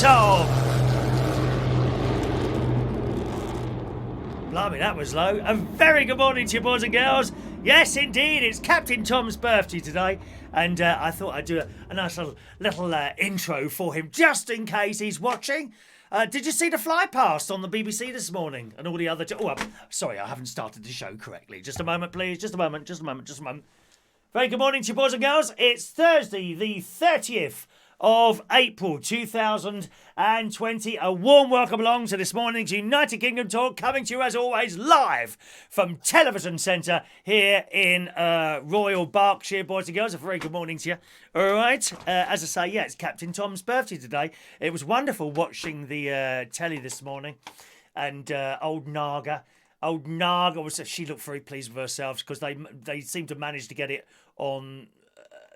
Tom. Blimey, that was low. A very good morning to you, boys and girls. Yes, indeed, it's Captain Tom's birthday today, and I thought I'd do a nice little intro for him, just in case he's watching. Did you see the fly past on the BBC this morning and all the other... sorry, I haven't started the show correctly. Just a moment, please. Just a moment. Very good morning to you, boys and girls. It's Thursday, the 30th of April 2020. A warm welcome along to this morning's United Kingdom Talk, coming to you as always live from Television Centre here in Royal Berkshire, boys and girls. A very good morning to you. All right, as I say, yeah, it's Captain Tom's birthday today. It was wonderful watching the telly this morning, and old Naga, she looked very pleased with herself because they seemed to manage to get it on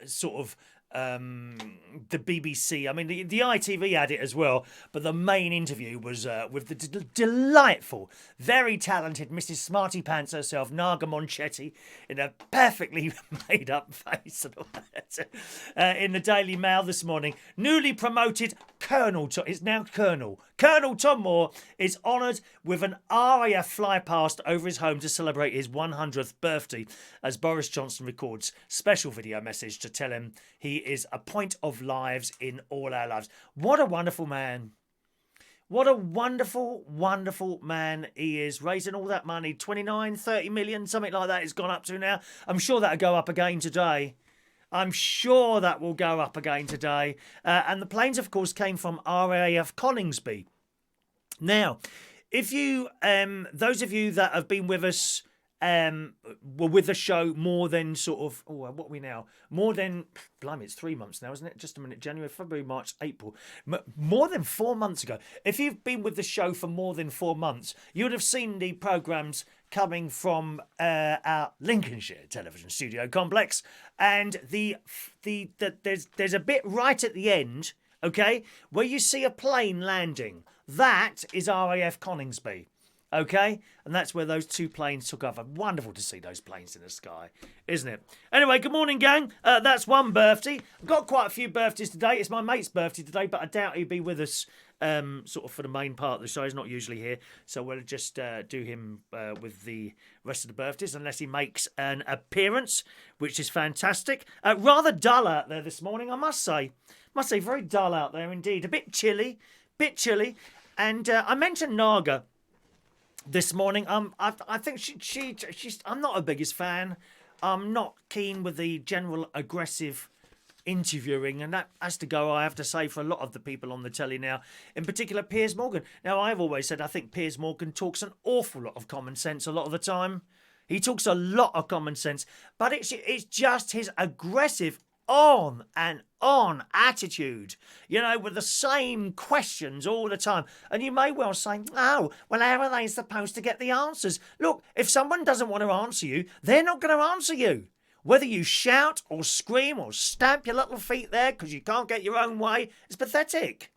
sort of the BBC. I mean, the ITV had it as well, but the main interview was with the delightful, very talented Mrs. Smarty Pants herself, Naga Monchetti, in a perfectly made up face and all that, in the Daily Mail this morning. Newly promoted Colonel Tom, it's now Colonel Tom Moore is honoured with an RAF fly past over his home to celebrate his 100th birthday, as Boris Johnson records special video message to tell him he is a point of lives in all our lives. What a wonderful man. What a wonderful, wonderful man he is. Raising all that money, 29, 30 million, something like that it's gone up to now. I'm sure that'll go up again today. I'm sure that will go up again today. And the planes, of course, came from RAF Coningsby. Now, if you, those of you that have been with us, were with the show more than sort of, what are we now? More than, blimey, it's 3 months now, isn't it? Just a minute, January, February, March, April. More than 4 months ago. If you've been with the show for more than 4 months, you would have seen the programmes coming from our Lincolnshire television studio complex, and there's a bit right at the end, okay, where you see a plane landing. That is RAF Coningsby, okay, and that's where those two planes took off. Wonderful to see those planes in the sky, isn't it? Anyway, good morning, gang. That's one birthday. I've got quite a few birthdays today. It's my mate's birthday today, but I doubt he'll be with us sort of for the main part of the show. He's not usually here, so we'll just do him with the rest of the birthdays, unless he makes an appearance, which is fantastic. Rather dull out there this morning, I must say. Very dull out there indeed. A bit chilly. And I mentioned Naga this morning. I think she's. I'm not her biggest fan. I'm not keen with the general aggressive interviewing, and that has to go, I have to say, for a lot of the people on the telly now, in particular Piers Morgan. Now, I've always said I think Piers Morgan talks an awful lot of common sense a lot of the time. He talks a lot of common sense, but it's just his aggressive on and on attitude, you know, with the same questions all the time. And you may well say, oh, well, how are they supposed to get the answers? Look, if someone doesn't want to answer you, they're not going to answer you. Whether you shout or scream or stamp your little feet there because you can't get your own way, it's pathetic.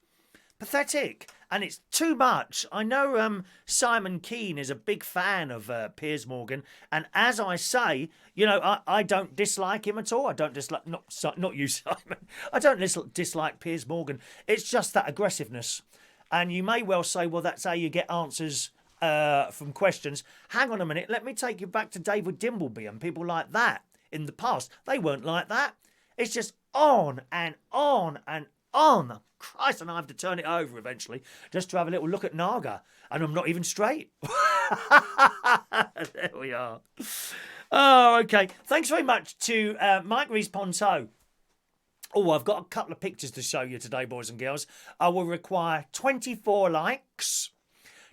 And it's too much. I know Simon Keane is a big fan of Piers Morgan, and as I say, you know, I don't dislike him at all. I don't dislike, not you, Simon. I don't dislike Piers Morgan. It's just that aggressiveness. And you may well say, well, that's how you get answers from questions. Hang on a minute. Let me take you back to David Dimbleby and people like that in the past. They weren't like that. It's just on and on and on. Christ, and I have to turn it over eventually just to have a little look at Naga, and I'm not even straight. There we are. Oh, okay. Thanks very much to Mike Rees-Ponto. Oh, I've got a couple of pictures to show you today, boys and girls. I will require 24 likes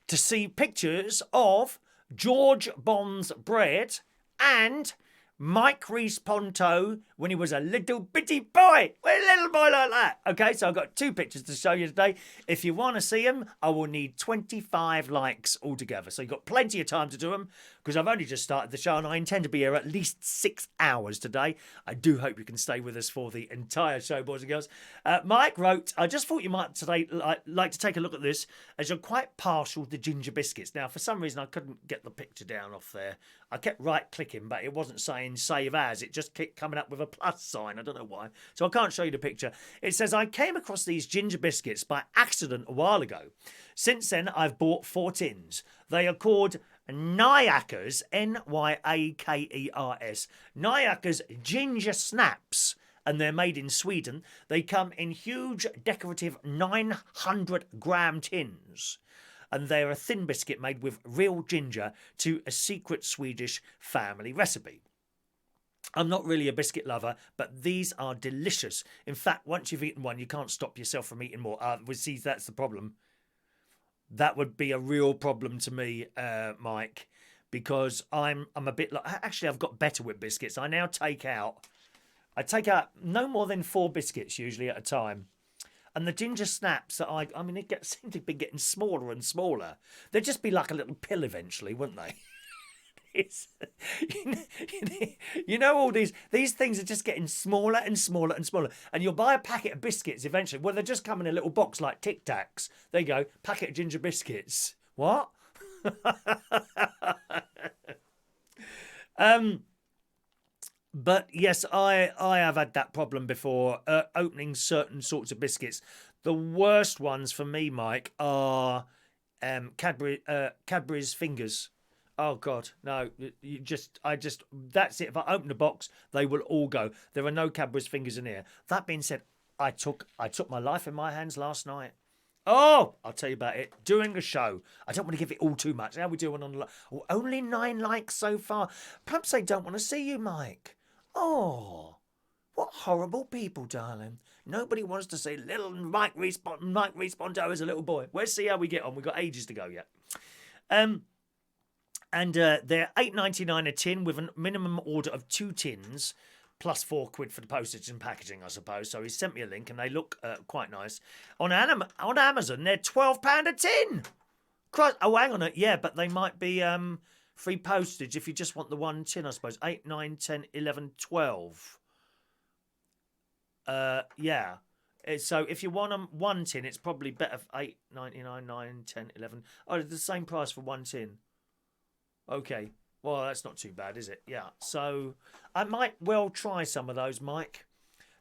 to see pictures of George Bond's bread and Mike Rees-Ponto when he was a little bitty boy. A little boy like that. Okay, so I've got two pictures to show you today. If you want to see them, I will need 25 likes altogether. So you've got plenty of time to do them, because I've only just started the show and I intend to be here at least 6 hours today. I do hope you can stay with us for the entire show, boys and girls. Mike wrote, I just thought you might today like to take a look at this, as you're quite partial to ginger biscuits. Now, for some reason, I couldn't get the picture down off there. I kept right-clicking, but it wasn't saying save as. It just kept coming up with a plus sign. I don't know why. So I can't show you the picture. It says, I came across these ginger biscuits by accident a while ago. Since then, I've bought 4 tins. They are called Nyakers, Nyakers. Nyakers Ginger Snaps. And they're made in Sweden. They come in huge, decorative 900-gram tins. And they're a thin biscuit made with real ginger to a secret Swedish family recipe. I'm not really a biscuit lover, but these are delicious. In fact, once you've eaten one, you can't stop yourself from eating more. See, that's the problem. That would be a real problem to me, Mike, because I'm a bit like... Actually, I've got better with biscuits. I now take out no more than 4 biscuits usually at a time. And the ginger snaps that I mean, seem to be getting smaller and smaller. They'd just be like a little pill eventually, wouldn't they? You know, all these things are just getting smaller and smaller and smaller. And you'll buy a packet of biscuits eventually. Well, they just come in a little box like Tic Tacs. There you go, packet of ginger biscuits. What? But yes, I have had that problem before, opening certain sorts of biscuits. The worst ones for me, Mike, are Cadbury's Fingers. Oh God, no! That's it. If I open the box, they will all go. There are no Cadbury's Fingers in here. That being said, I took my life in my hands last night. Oh, I'll tell you about it during a show. I don't want to give it all too much. How are we doing on? Oh, only 9 likes so far. Perhaps they don't want to see you, Mike. Oh, what horrible people, darling. Nobody wants to see little Mike Respondo as a little boy. Let's see how we get on. We've got ages to go yet. And they're £8.99 a tin with a minimum order of 2 tins, plus £4 for the postage and packaging, I suppose. So he sent me a link, and they look quite nice. On Amazon, they're £12 a tin. Oh, hang on. Yeah, but they might be... free postage if you just want the 1 tin, I suppose. 8, 9, 10, 11, 12. Yeah. So if you want 1 tin, it's probably better. 8, 99, 9, 10, 11. Oh, it's the same price for 1 tin. Okay. Well, that's not too bad, is it? Yeah. So I might well try some of those, Mike.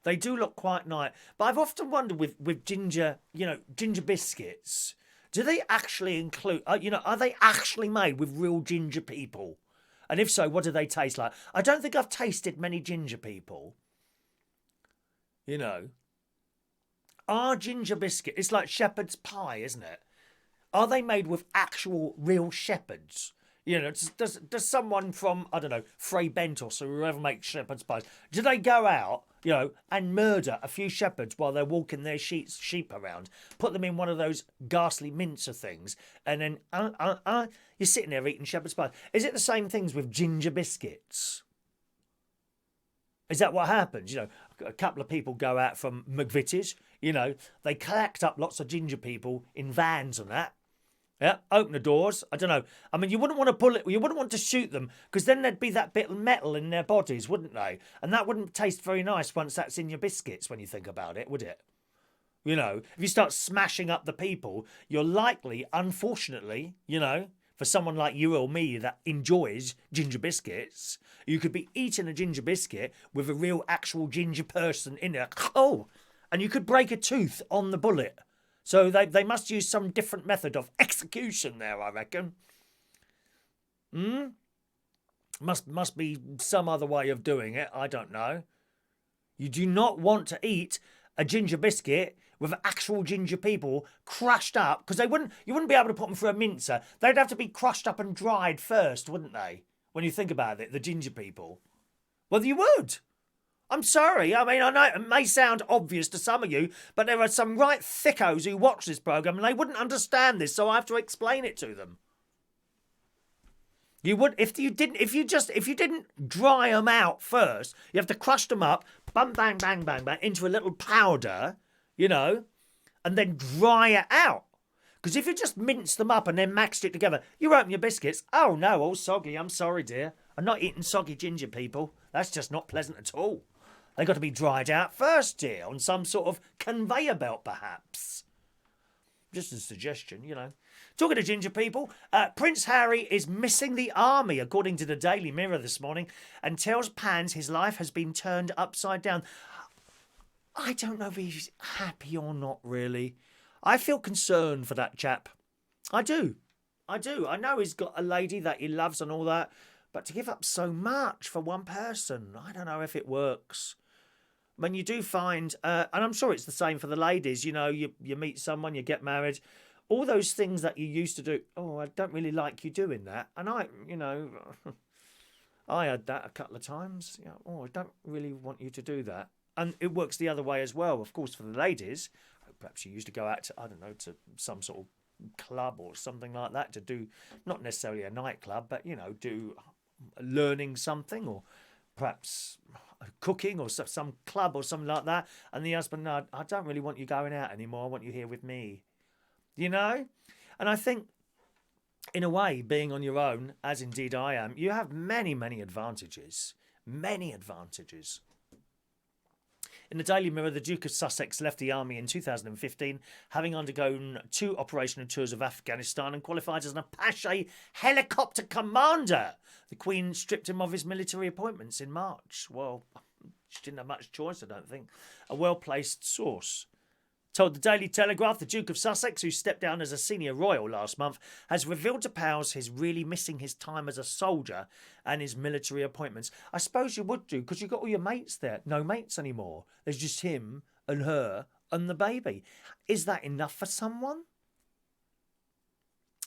They do look quite nice. But I've often wondered with ginger, ginger biscuits... Do they actually include, are they actually made with real ginger people? And if so, what do they taste like? I don't think I've tasted many ginger people. Are ginger biscuits, it's like shepherd's pie, isn't it? Are they made with actual real shepherds? Does someone from, I don't know, Frey Bentos or whoever makes shepherd's pies, do they go out, and murder a few shepherds while they're walking their sheep around, put them in one of those ghastly mincer things, and then you're sitting there eating shepherd's pies? Is it the same things with ginger biscuits? Is that what happens? A couple of people go out from McVitie's, they collect up lots of ginger people in vans and that. Yeah, open the doors. I don't know. I mean, you wouldn't want to pull it. You wouldn't want to shoot them because then there'd be that bit of metal in their bodies, wouldn't they? And that wouldn't taste very nice once that's in your biscuits when you think about it, would it? If you start smashing up the people, you're likely, unfortunately, for someone like you or me that enjoys ginger biscuits, you could be eating a ginger biscuit with a real actual ginger person in it. Oh, and you could break a tooth on the bullet. So they must use some different method of execution there, I reckon. Must be some other way of doing it. I don't know. You do not want to eat a ginger biscuit with actual ginger people crushed up, because you wouldn't be able to put them through a mincer. They'd have to be crushed up and dried first, wouldn't they? When you think about it, the ginger people. Well, you would. I'm sorry. I mean, I know it may sound obvious to some of you, but there are some right thickos who watch this programme and they wouldn't understand this, so I have to explain it to them. You would if you didn't dry them out first. You have to crush them up, bang, bang, bang, bang, bang, into a little powder, and then dry it out. Because if you just minced them up and then maxed it together, you open your biscuits. Oh no, all soggy. I'm sorry, dear. I'm not eating soggy ginger, people. That's just not pleasant at all. They've got to be dried out first, dear, on some sort of conveyor belt, perhaps. Just a suggestion, you know. Talking to ginger people, Prince Harry is missing the army, according to the Daily Mirror this morning, and tells Pans his life has been turned upside down. I don't know if he's happy or not, really. I feel concerned for that chap. I do. I know he's got a lady that he loves and all that, but to give up so much for one person, I don't know if it works. When you do find, and I'm sure it's the same for the ladies, you know, you meet someone, you get married, all those things that you used to do, oh, I don't really like you doing that. And I had that a couple of times. You know, oh, I don't really want you to do that. And it works the other way as well, of course, for the ladies. Perhaps you used to go out to, I don't know, to some sort of club or something like that to do, not necessarily a nightclub, but, you know, do learning something or perhaps cooking or some club or something like that. And the husband, no, I don't really want you going out anymore. I want you here with me. You know? And I think, in a way, being on your own, as indeed I am, you have many, many advantages. Many advantages. In the Daily Mirror, the Duke of Sussex left the army in 2015, having undergone 2 operational tours of Afghanistan and qualified as an Apache helicopter commander. The Queen stripped him of his military appointments in March. Well, she didn't have much choice, I don't think. A well-placed source told the Daily Telegraph the Duke of Sussex, who stepped down as a senior royal last month, has revealed to pals he's really missing his time as a soldier and his military appointments. I suppose you would do, because you've got all your mates there. No mates anymore. There's just him and her and the baby. Is that enough for someone?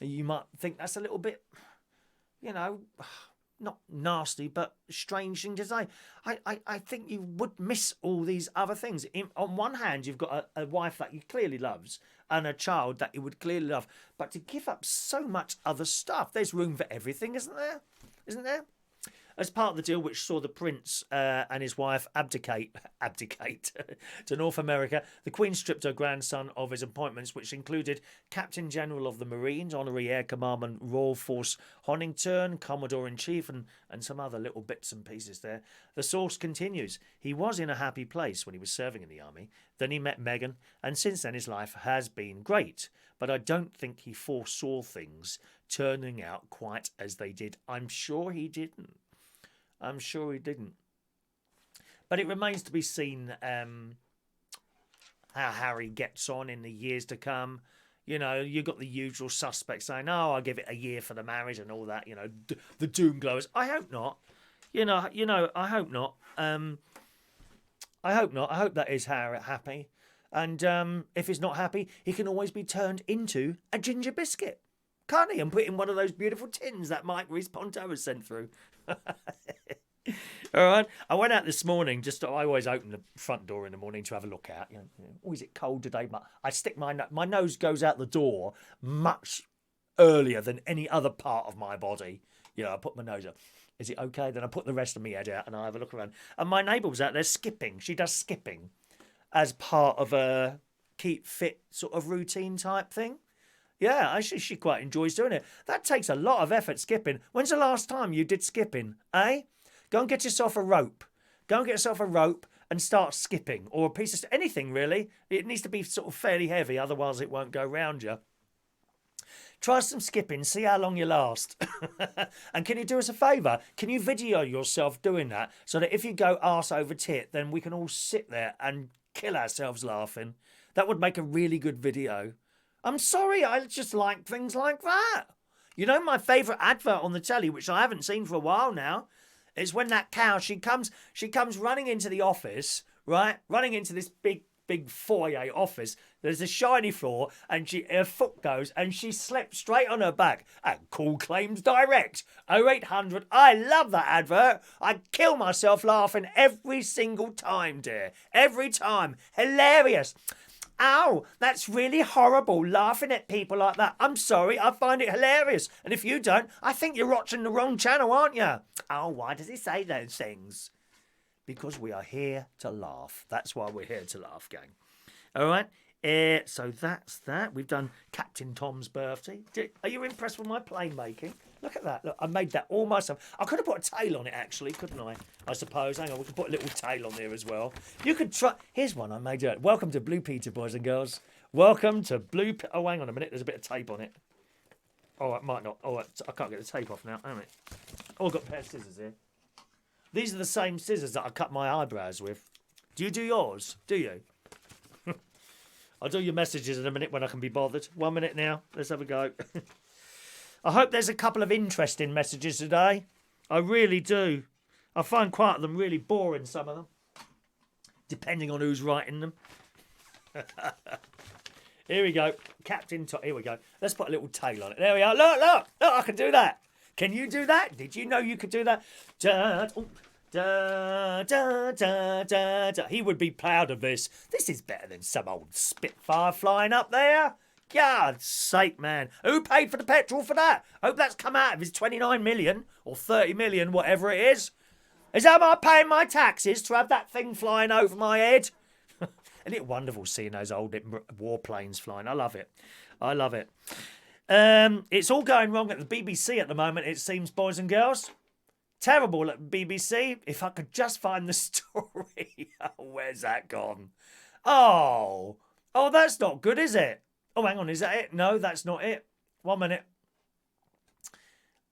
You might think that's a little bit, you know, not nasty, but strange thing to say. I think you would miss all these other things. On one hand, you've got a wife that you clearly loves and a child that you would clearly love. But to give up so much other stuff, there's room for everything, isn't there? Isn't there? As part of the deal which saw the Prince and his wife abdicate to North America, the Queen stripped her grandson of his appointments, which included Captain General of the Marines, Honorary Air Commandant Royal Force Honington, Commodore-in-Chief, and some other little bits and pieces there. The source continues, he was in a happy place when he was serving in the army. Then he met Meghan, and since then his life has been great. But I don't think he foresaw things turning out quite as they did. I'm sure he didn't. But it remains to be seen how Harry gets on in the years to come. You know, you've got the usual suspects saying, oh, I'll give it a year for the marriage and all that, you know, the doom glowers. I hope not. I hope not. I hope not. I hope that is Harry happy. And if he's not happy, he can always be turned into a ginger biscuit, can't he? And put in one of those beautiful tins that Mike Reese-Ponto has sent through. All right. I went out this morning. I always open the front door in the morning to have a look out. Oh, is it cold today? I stick my nose goes out the door much earlier than any other part of my body. I put my nose up. Is it okay? Then I put the rest of my head out and I have a look around. And my neighbour was out there skipping. She does skipping as part of a keep fit sort of routine type thing. Yeah, actually, she quite enjoys doing it. That takes a lot of effort, skipping. When's the last time you did skipping, eh? Go and get yourself a rope. Go and get yourself a rope and start skipping. Or a piece of anything, really. It needs to be sort of fairly heavy, otherwise it won't go round you. Try some skipping, see how long you last. And can you do us a favour? Can you video yourself doing that so that if you go arse over tit, then we can all sit there and kill ourselves laughing? That would make a really good video. I'm sorry, I just like things like that. You know, my favourite advert on the telly, which I haven't seen for a while now, is when that cow, she comes running into the office, right? Running into this big foyer office. There's a shiny floor, and her foot goes, and she slips straight on her back. And call claims direct. 0800. I love that advert. I kill myself laughing every single time, dear. Every time. Hilarious. Ow, that's really horrible, laughing at people like that. I'm sorry, I find it hilarious. And if you don't, I think you're watching the wrong channel, aren't you? Oh, why does he say those things? Because we are here to laugh. That's why we're here to laugh, gang. All right? So that's that. We've done Captain Tom's birthday. Are you impressed with my plane making? Look at that. Look, I made that all myself. I could have put a tail on it, actually, couldn't I suppose. Hang on, we could put a little tail on there as well. You could try... Here's one I made. Welcome to Blue Peter, boys and girls. Welcome to Blue... Oh, hang on a minute. There's a bit of tape on it. Oh, it might not. Oh, I can't get the tape off now. Hang on. Oh, I've got a pair of scissors here. These are the same scissors that I cut my eyebrows with. Do you do yours? Do you? I'll do your messages in a minute when I can be bothered. 1 minute now. Let's have a go. I hope there's a couple of interesting messages today. I really do. I find quite of them really boring, some of them. Depending on who's writing them. Here we go. Captain Top. Here we go. Let's put a little tail on it. There we are. Look, look. Look, I can do that. Can you do that? Did you know you could do that? Da, da, da, da, da, da. He would be proud of this. This is better than some old Spitfire flying up there. God's sake, man. Who paid for the petrol for that? Hope that's come out of his 29 million or 30 million, whatever it is. Is that am I paying my taxes to have that thing flying over my head? Isn't it wonderful seeing those old warplanes flying? I love it. I love it. It's all going wrong at the BBC at the moment, it seems, boys and girls. Terrible at BBC. If I could just find the story. Oh, where's that gone? Oh, that's not good, is it? Oh, hang on, is that it? No, that's not it. 1 minute.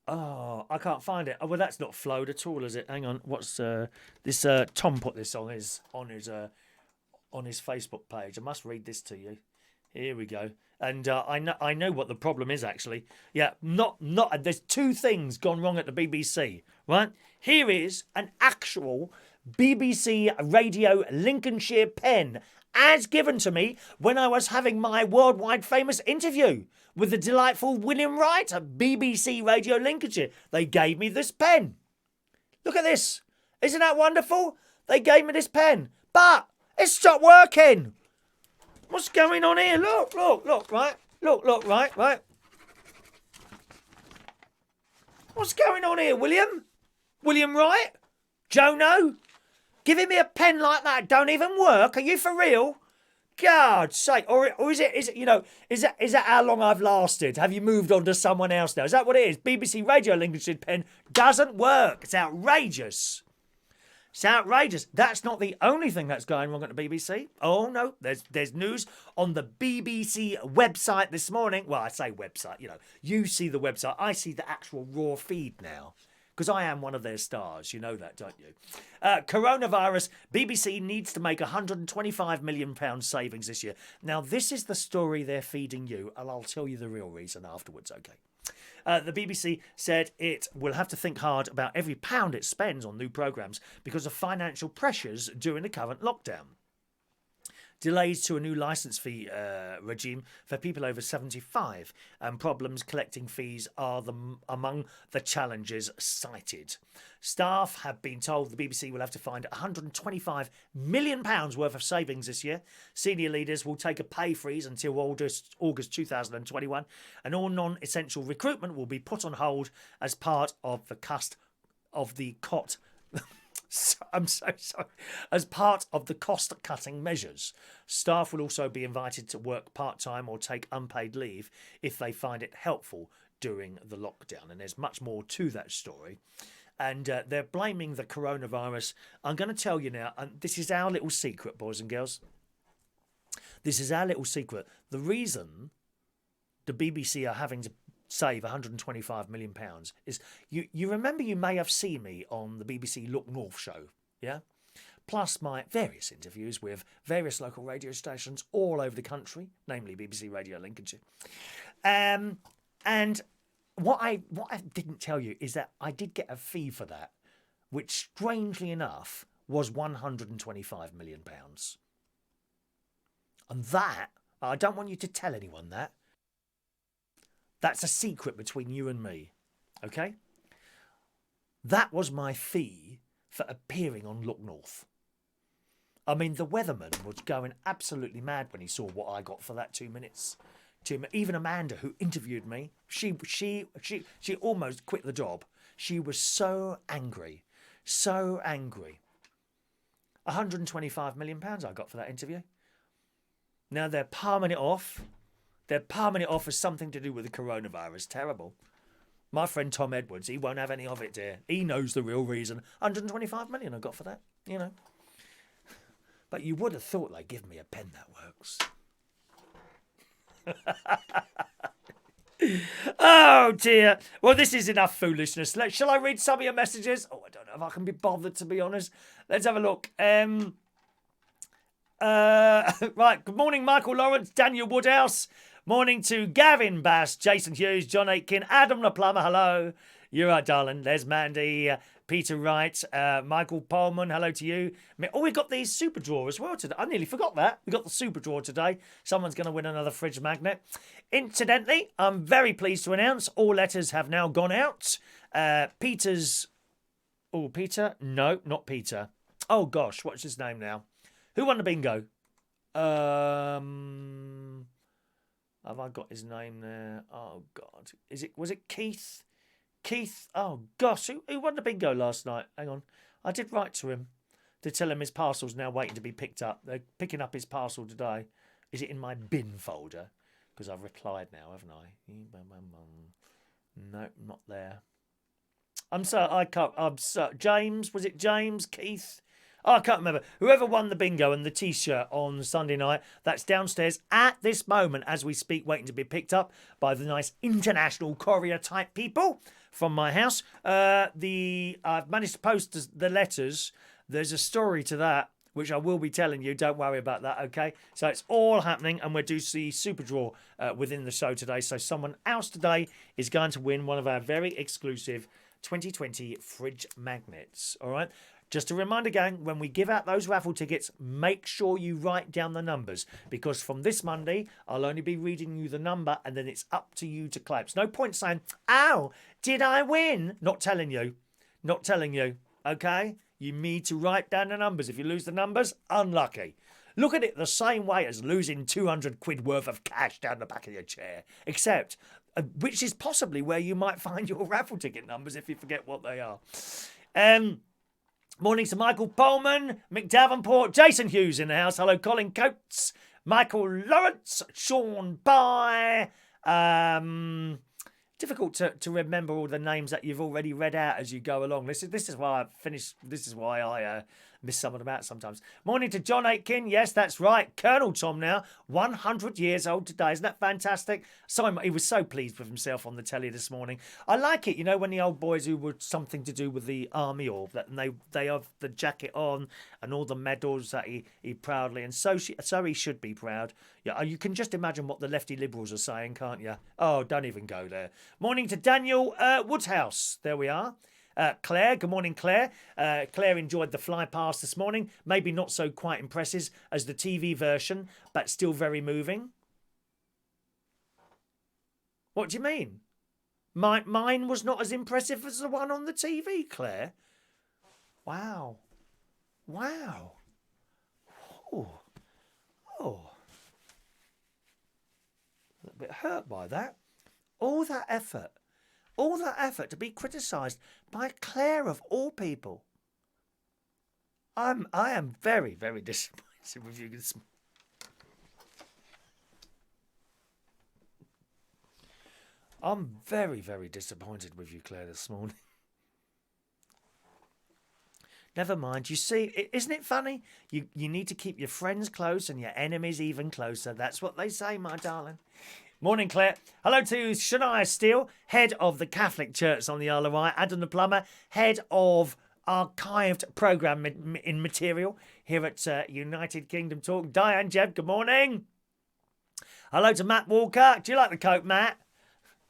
Oh, I can't find it. Oh, well, that's not flowed at all, is it? Hang on. What's this? Tom put this on his Facebook page. I must read this to you. Here we go. And I know what the problem is, actually. Yeah, not. There's two things gone wrong at the BBC, right? Here is an actual BBC Radio Lincolnshire pen, as given to me when I was having my worldwide famous interview with the delightful William Wright at BBC Radio Lincolnshire. They gave me this pen. Look at this. Isn't that wonderful? They gave me this pen, but it stopped working. What's going on here? Look, right? Look, right? What's going on here, William? William Wright? Jono? Giving me a pen like that don't even work? Are you for real? God's sake. Or is it, is that how long I've lasted? Have you moved on to someone else now? Is that what it is? BBC Radio Lincolnshire pen doesn't work. It's outrageous. It's outrageous. That's not the only thing that's going wrong at the BBC. Oh, no. There's news on the BBC website this morning. Well, I say website, You see the website. I see the actual raw feed now. Because I am one of their stars. You know that, don't you? Coronavirus. BBC needs to make £125 million savings this year. Now, this is the story they're feeding you. And I'll tell you the real reason afterwards, OK? The BBC said it will have to think hard about every pound it spends on new programmes because of financial pressures during the current lockdown. Delays to a new licence fee regime for people over 75 and problems collecting fees are among the challenges cited. Staff have been told the BBC will have to find £125 million worth of savings this year. Senior leaders will take a pay freeze until August 2021, and all non-essential recruitment will be put on hold as part of the I'm so sorry. As part of the cost-cutting measures, staff will also be invited to work part-time or take unpaid leave if they find it helpful during the lockdown. And there's much more to that story. And they're blaming the coronavirus. I'm going to tell you now, and this is our little secret, boys and girls. This is our little secret. The reason the BBC are having to save £125 million is you remember, you may have seen me on the BBC Look North show, yeah, plus my various interviews with various local radio stations all over the country, namely BBC Radio Lincolnshire. And what I didn't tell you is that I did get a fee for that, which strangely enough was £125 million. And that, I don't want you to tell anyone that. That's a secret between you and me, okay? That was my fee for appearing on Look North. I mean, the weatherman was going absolutely mad when he saw what I got for that 2 minutes. Even Amanda, who interviewed me, she almost quit the job. She was so angry, so angry. £125 million I got for that interview. Now they're palming it off. They're palming it off as something to do with the coronavirus. Terrible. My friend Tom Edwards, he won't have any of it, dear. He knows the real reason. £125 million I got for that, But you would have thought they'd give me a pen that works. Oh dear. Well, this is enough foolishness. Shall I read some of your messages? Oh, I don't know if I can be bothered, to be honest. Let's have a look. Right. Good morning, Michael Lawrence, Daniel Woodhouse. Morning to Gavin Bass, Jason Hughes, John Aitken, Adam the Plumber. Hello. You're right, darling. There's Mandy, Peter Wright, Michael Pullman. Hello to you. Oh, we got these super drawer as well today. I nearly forgot that. We got the super drawer today. Someone's going to win another fridge magnet. Incidentally, I'm very pleased to announce all letters have now gone out. Peter's. Oh, Peter? No, not Peter. Oh gosh, what's his name now? Who won the bingo? Have I got his name there? Oh God, was it Keith? Keith? Oh gosh, who won the bingo last night? Hang on, I did write to him to tell him his parcel's now waiting to be picked up. They're picking up his parcel today. Is it in my bin folder? Because I've replied now, haven't I? No, not there. James, was it James? Keith? Oh, I can't remember. Whoever won the bingo and the T-shirt on Sunday night, that's downstairs at this moment as we speak, waiting to be picked up by the nice international courier type people from my house. I've managed to post the letters. There's a story to that, which I will be telling you. Don't worry about that, okay? So it's all happening, and we're due to see Super Draw within the show today. So someone else today is going to win one of our very exclusive 2020 fridge magnets, all right? Just a reminder, gang, when we give out those raffle tickets, make sure you write down the numbers, because from this Monday, I'll only be reading you the number and then it's up to you to claim. It's no point saying, ow, did I win? Not telling you, okay? You need to write down the numbers. If you lose the numbers, unlucky. Look at it the same way as losing 200 quid worth of cash down the back of your chair, except, which is possibly where you might find your raffle ticket numbers if you forget what they are. Morning to Michael Pullman, Mick Davenport, Jason Hughes in the house. Hello, Colin Coates, Michael Lawrence, Sean Bye. Difficult to remember all the names that you've already read out as you go along. This is why I finished. This is why I miss some of them out sometimes. Morning to John Aitken. Yes, that's right. Colonel Tom now, 100 years old today. Isn't that fantastic? So he was so pleased with himself on the telly this morning. I like it, you know, when the old boys who were something to do with the army or that, and they have the jacket on and all the medals that he proudly, and so he should be proud. Yeah, you can just imagine what the lefty liberals are saying, can't you? Oh, don't even go there. Morning to Daniel Woodhouse. There we are. Claire, good morning, Claire. Claire enjoyed the fly past this morning. Maybe not so quite impressive as the TV version, but still very moving. What do you mean? Mine was not as impressive as the one on the TV, Claire. Wow. Oh. A bit hurt by that. All that effort to be criticised by Claire of all people. I am very, very disappointed with you. I'm very, very disappointed with you, Claire, this morning. Never mind. You see, isn't it funny? You need to keep your friends close and your enemies even closer. That's what they say, my darling. Morning, Claire. Hello to Shania Steele, head of the Catholic Church on the Isle of Wight. Adam the Plumber, head of archived programme in material here at United Kingdom Talk. Diane Jeb, good morning. Hello to Matt Walker. Do you like the coat, Matt?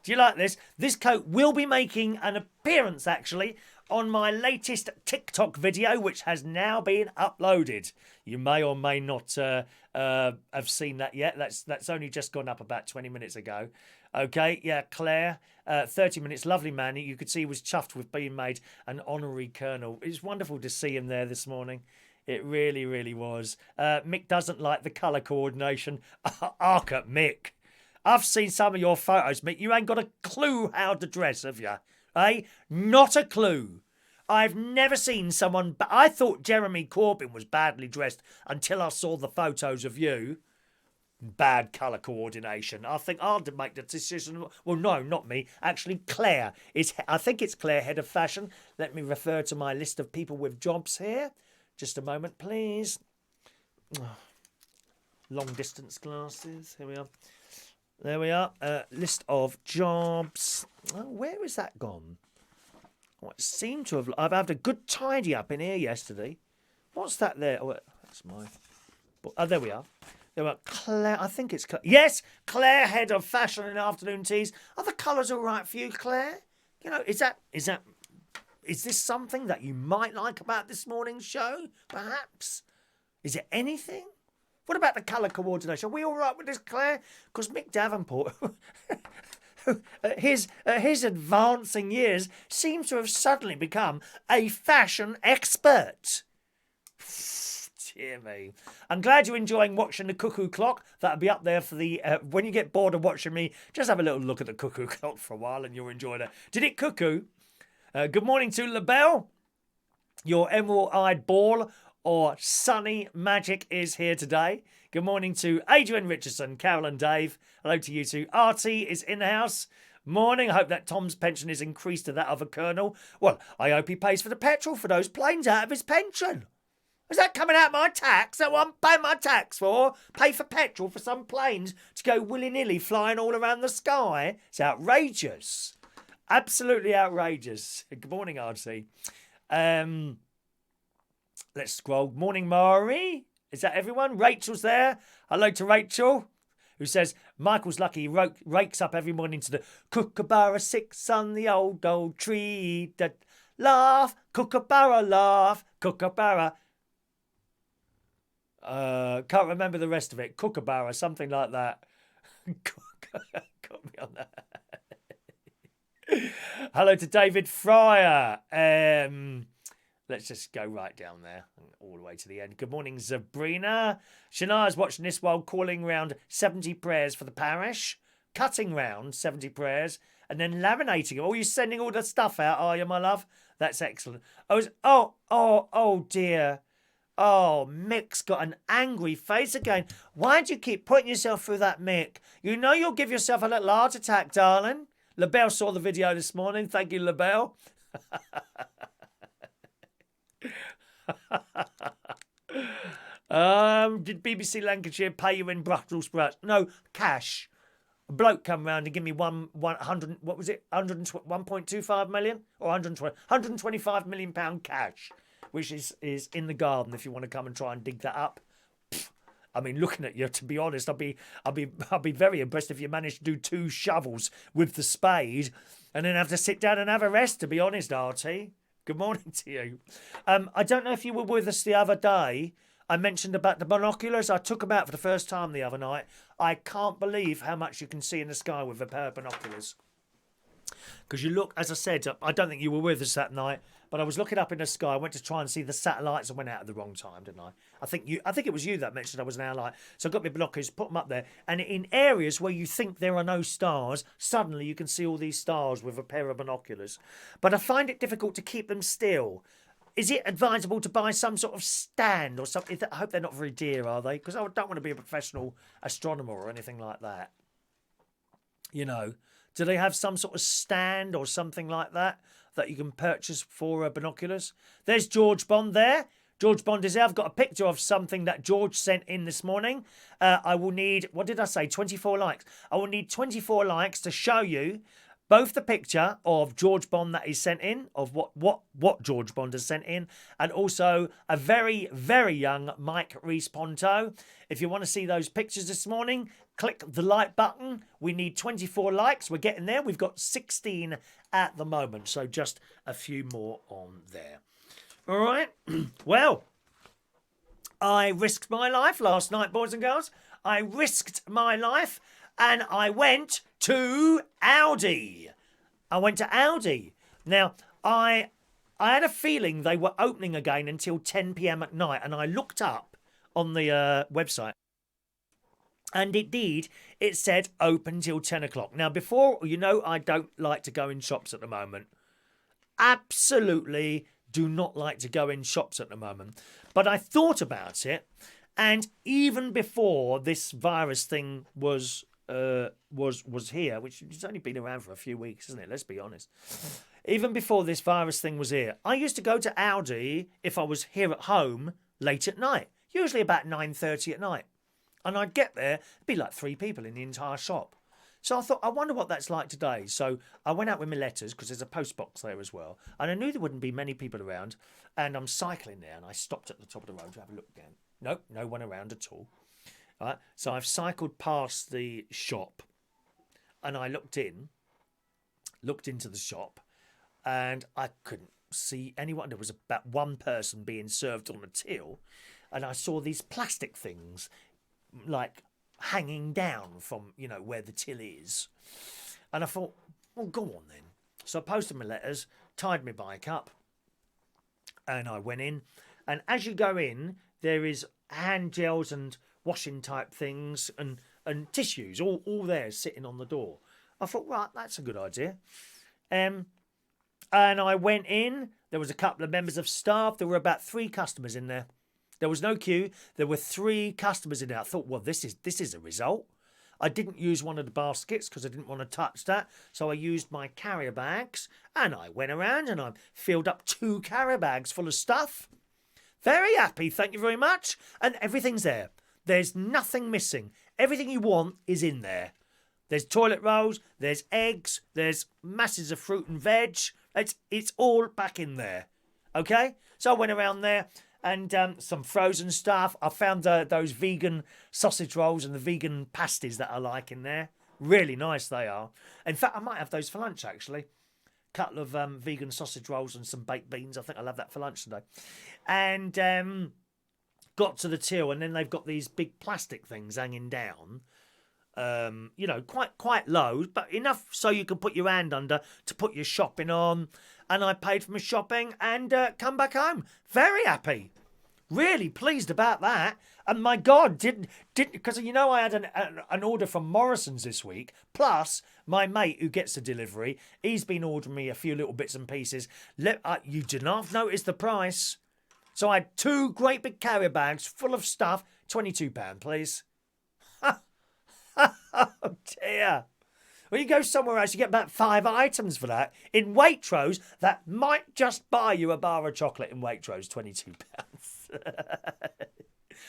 Do you like this? This coat will be making an appearance, actually, on my latest TikTok video, which has now been uploaded. You may or may not have seen that yet. That's only just gone up about 20 minutes ago. Okay, yeah, Claire, 30 minutes, lovely man. You could see he was chuffed with being made an honorary colonel. It was wonderful to see him there this morning. It really, really was. Mick doesn't like the colour coordination. Ark at Mick. I've seen some of your photos, Mick. You ain't got a clue how to dress, have you? Eh? Not a clue. I've never seen someone... But I thought Jeremy Corbyn was badly dressed until I saw the photos of you. Bad colour coordination. I think I'll make the decision... Well, no, not me. Actually, Claire. I think it's Claire, head of fashion. Let me refer to my list of people with jobs here. Just a moment, please. Long distance glasses. Here we are. There we are. List of jobs. Oh, where has that gone? Oh, it seemed to have. I've had a good tidy up in here yesterday. What's that there? Oh, that's my. Oh, there we are. There we are. Claire. I think it's. Yes, Claire, head of fashion and afternoon teas. Are the colours all right for you, Claire? You know, is this something that you might like about this morning's show? Perhaps. Is it anything? What about the colour coordination? Are we all right with this, Claire? Because Mick Davenport, at his advancing years, seems to have suddenly become a fashion expert. Dear me. I'm glad you're enjoying watching the cuckoo clock. That'll be up there for the... when you get bored of watching me, just have a little look at the cuckoo clock for a while and you'll enjoy that. Did it cuckoo? Good morning to LaBelle. Your emerald-eyed ball or sunny magic is here today. Good morning to Adrian Richardson, Carol and Dave. Hello to you too. Artie is in the house. Morning. I hope that Tom's pension is increased to that of a colonel. Well, I hope he pays for the petrol for those planes out of his pension. Is that coming out my tax? Is that what I'm paying my tax for? Pay for petrol for some planes to go willy-nilly flying all around the sky? It's outrageous. Absolutely outrageous. Good morning, Artie. Let's scroll. Morning, Maury. Is that everyone? Rachel's there. Hello to Rachel, who says, Michael's lucky he rakes up every morning to the Kookaburra 6 on the old tree. That laugh, Kookaburra, laugh, Kookaburra. Can't remember the rest of it. Kookaburra, something like that. Got me on that. Hello to David Fryer. Let's just go right down there, all the way to the end. Good morning, Sabrina. Shania's watching this while calling round 70 prayers for the parish, cutting round 70 prayers, and then laminating them. Oh, you're sending all the stuff out, are you, my love? That's excellent. Oh dear. Oh, Mick's got an angry face again. Why do you keep putting yourself through that, Mick? You know you'll give yourself a little heart attack, darling. LaBelle saw the video this morning. Thank you, LaBelle. Did BBC Lancashire pay you in Brussels sprouts? No, cash. A bloke come round and give me 100, what was it? 1.25 million or 125 million pound cash, which is in the garden if you want to come and try and dig that up. I mean, looking at you, to be honest, I'll be very impressed if you manage to do 2 shovels with the spade and then have to sit down and have a rest, to be honest, Artie. Good morning to you. I don't know if you were with us the other day. I mentioned about the binoculars. I took them out for the first time the other night. I can't believe how much you can see in the sky with a pair of binoculars. Because you look, as I said, I don't think you were with us that night, but I was looking up in the sky. I went to try and see the satellites and went out at the wrong time, didn't I? I think it was you that mentioned I was an hour late. So I got my binoculars, put them up there, and in areas where you think there are no stars, suddenly you can see all these stars with a pair of binoculars. But I find it difficult to keep them still. Is it advisable to buy some sort of stand or something? I hope they're not very dear, are they? Because I don't want to be a professional astronomer or anything like that. You know, do they have some sort of stand or something like that that you can purchase for binoculars? There's George Bond there. George Bond is there. I've got a picture of something that George sent in this morning. I will need, what did I say, 24 likes. I will need 24 likes to show you both the picture of George Bond that is sent in, of what George Bond has sent in, and also a very, very young Mike Rees-Ponto. If you want to see those pictures this morning, click the like button. We need 24 likes. We're getting there. We've got 16 at the moment, so just a few more on there. All right. Well, I risked my life last night, boys and girls. I risked my life. And I went to Aldi. Now, I had a feeling they were opening again until 10 p.m. at night, and I looked up on the website. And indeed, it said open till 10 o'clock. Now, before, you know, I don't like to go in shops at the moment. Absolutely do not like to go in shops at the moment. But I thought about it, and even before this virus thing was here, which has only been around for a few weeks, isn't it? Let's be honest. Even before this virus thing was here, I used to go to Aldi if I was here at home late at night, usually about 9:30 at night. And I'd get there, it'd be like 3 people in the entire shop. So I thought, I wonder what that's like today. So I went out with my letters because there's a post box there as well. And I knew there wouldn't be many people around. And I'm cycling there and I stopped at the top of the road to have a look down. Nope, no one around at all. Right, so I've cycled past the shop and I looked into the shop, and I couldn't see anyone. There was about one person being served on a till, and I saw these plastic things like hanging down from, where the till is. And I thought, well, go on then. So I posted my letters, tied my bike up, and I went in. And as you go in, there is hand gels and washing type things and tissues all there sitting on the door. I thought, right, that's a good idea. And I went in. There was a couple of members of staff. There were about 3 customers in there. There was no queue. There were 3 customers in there. I thought, well, this is a result. I didn't use one of the baskets because I didn't want to touch that. So I used my carrier bags, and I went around and I filled up 2 carrier bags full of stuff. Very happy, thank you very much. And everything's there. There's nothing missing. Everything you want is in there. There's toilet rolls, there's eggs, there's masses of fruit and veg. It's all back in there. Okay? So I went around there and some frozen stuff. I found those vegan sausage rolls and the vegan pasties that I like in there. Really nice they are. In fact, I might have those for lunch actually. Couple of vegan sausage rolls and some baked beans. I think I'll have that for lunch today. And got to the till, and then they've got these big plastic things hanging down. Quite low, but enough so you can put your hand under to put your shopping on. And I paid for my shopping and come back home. Very happy. Really pleased about that. And my God, didn't because I had an order from Morrison's this week. Plus, my mate who gets the delivery, he's been ordering me a few little bits and pieces. You did not notice the price. So I had 2 great big carrier bags full of stuff. £22, please. Oh dear. When you go somewhere else, you get about 5 items for that. In Waitrose, that might just buy you a bar of chocolate in Waitrose, £22.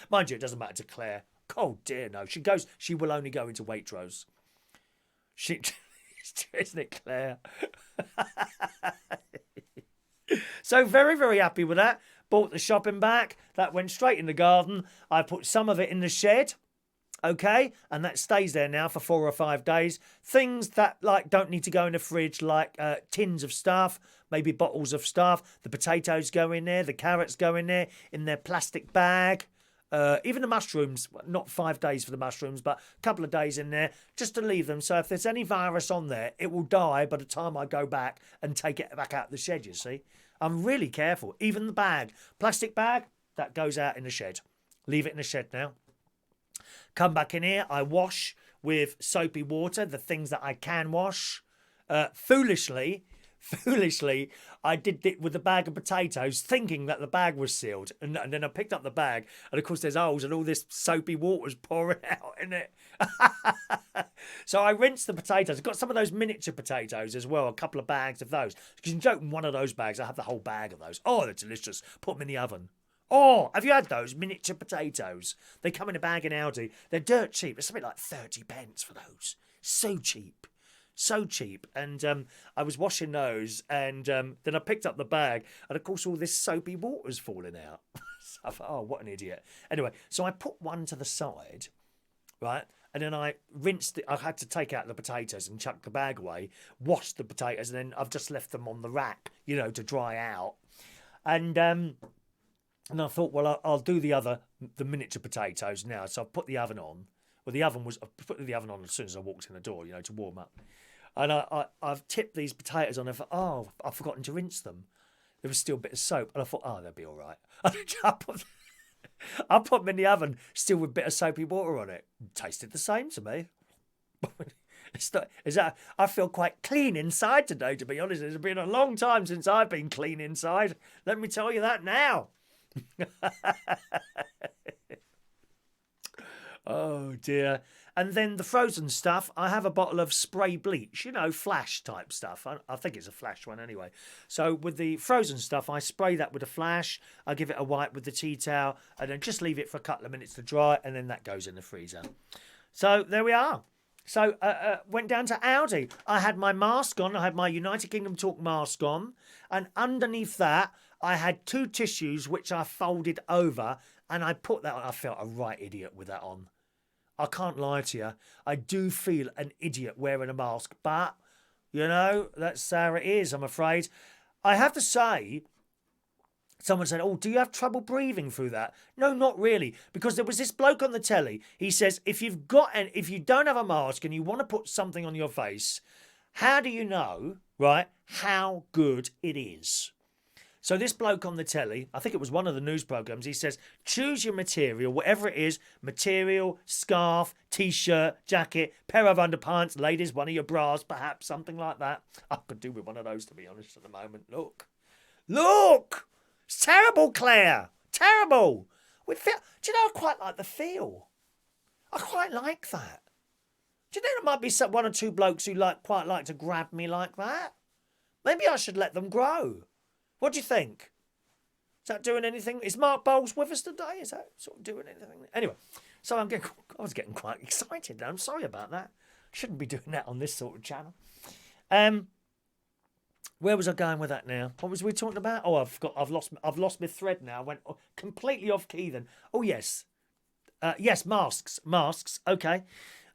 Mind you, it doesn't matter to Claire. Oh dear, no. She will only go into Waitrose. Isn't it, Claire? So very, very happy with that. Bought the shopping back. That went straight in the garden. I put some of it in the shed. Okay, and that stays there now for 4 or 5 days. Things that don't need to go in the fridge, like tins of stuff, maybe bottles of stuff. The potatoes go in there, the carrots go in there, in their plastic bag. Even the mushrooms, not 5 days for the mushrooms, but a couple of days in there, just to leave them. So if there's any virus on there, it will die by the time I go back and take it back out of the shed, you see. I'm really careful. Even the bag, plastic bag, that goes out in the shed. Leave it in the shed now. Come back in here, I wash with soapy water, the things that I can wash. Foolishly, I did it with a bag of potatoes, thinking that the bag was sealed. And then I picked up the bag, and of course there's holes, and all this soapy water's pouring out in it. So I rinsed the potatoes. I've got some of those miniature potatoes as well, a couple of bags of those. Because you can open one of those bags, I have the whole bag of those. Oh, they're delicious. Put them in the oven. Oh, have you had those miniature potatoes? They come in a bag in Aldi. They're dirt cheap. It's something like 30p for those. So cheap. So cheap. And I was washing those, and then I picked up the bag, and of course all this soapy water's falling out. So I thought, oh, what an idiot. Anyway, so I put one to the side, right? And then I rinsed it. I had to take out the potatoes and chuck the bag away, wash the potatoes, and then I've just left them on the rack, to dry out. And I thought, well, I'll do the miniature potatoes now. So I've put the oven on. Well, I put the oven on as soon as I walked in the door, to warm up. And I've tipped these potatoes on. I thought, oh, I've forgotten to rinse them. There was still a bit of soap. And I thought, oh, they'll be all right. I put them in the oven, still with a bit of soapy water on it. Tasted the same to me. I feel quite clean inside today, to be honest. It's been a long time since I've been clean inside. Let me tell you that now. Oh dear. And then the frozen stuff, I have a bottle of spray bleach, flash type stuff. I think it's a flash one anyway. So with the frozen stuff, I spray that with a flash. I give it a wipe with the tea towel, and then just leave it for a couple of minutes to dry, and then that goes in the freezer. So there we are. So went down to Aldi. I had my mask on. I had my United Kingdom Talk mask on. And underneath that, I had 2 tissues which I folded over. And I put that on. I felt a right idiot with that on. I can't lie to you. I do feel an idiot wearing a mask. But, you know, that's how it is, I'm afraid. I have to say, someone said, "Oh, do you have trouble breathing through that?" No, not really, because there was this bloke on the telly. He says, if you don't have a mask and you want to put something on your face, how do you know, right, how good it is? So this bloke on the telly, I think it was one of the news programs, he says, choose your material, whatever it is, material, scarf, t-shirt, jacket, pair of underpants, ladies, one of your bras, perhaps, something like that. I could do with one of those, to be honest, at the moment. Look! It's terrible, Claire. Terrible. Do you know, I quite like the feel. I quite like that. Do you think there might be one or two blokes who quite like to grab me like that? Maybe I should let them grow. What do you think? Is that doing anything? Is Mark Bowles with us today? Is that sort of doing anything? Anyway, so I was getting quite excited. I'm sorry about that. Shouldn't be doing that on this sort of channel. Where was I going with that now? What was we talking about? Oh, I've lost my thread now. I went completely off key then. Oh yes, yes, masks. Okay,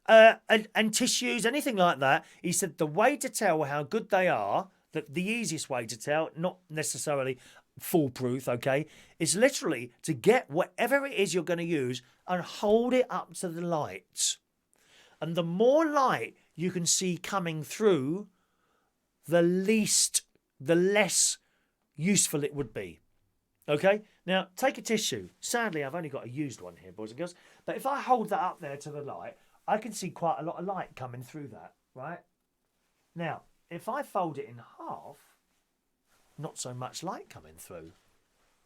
and tissues, anything like that. He said the way to tell how good they are, that the easiest way to tell, not necessarily foolproof, okay, is literally to get whatever it is you're going to use and hold it up to the light, and the more light you can see coming through, the less useful it would be. Okay? Now, take a tissue. Sadly, I've only got a used one here, boys and girls. But if I hold that up there to the light, I can see quite a lot of light coming through that, right? Now, if I fold it in half, not so much light coming through.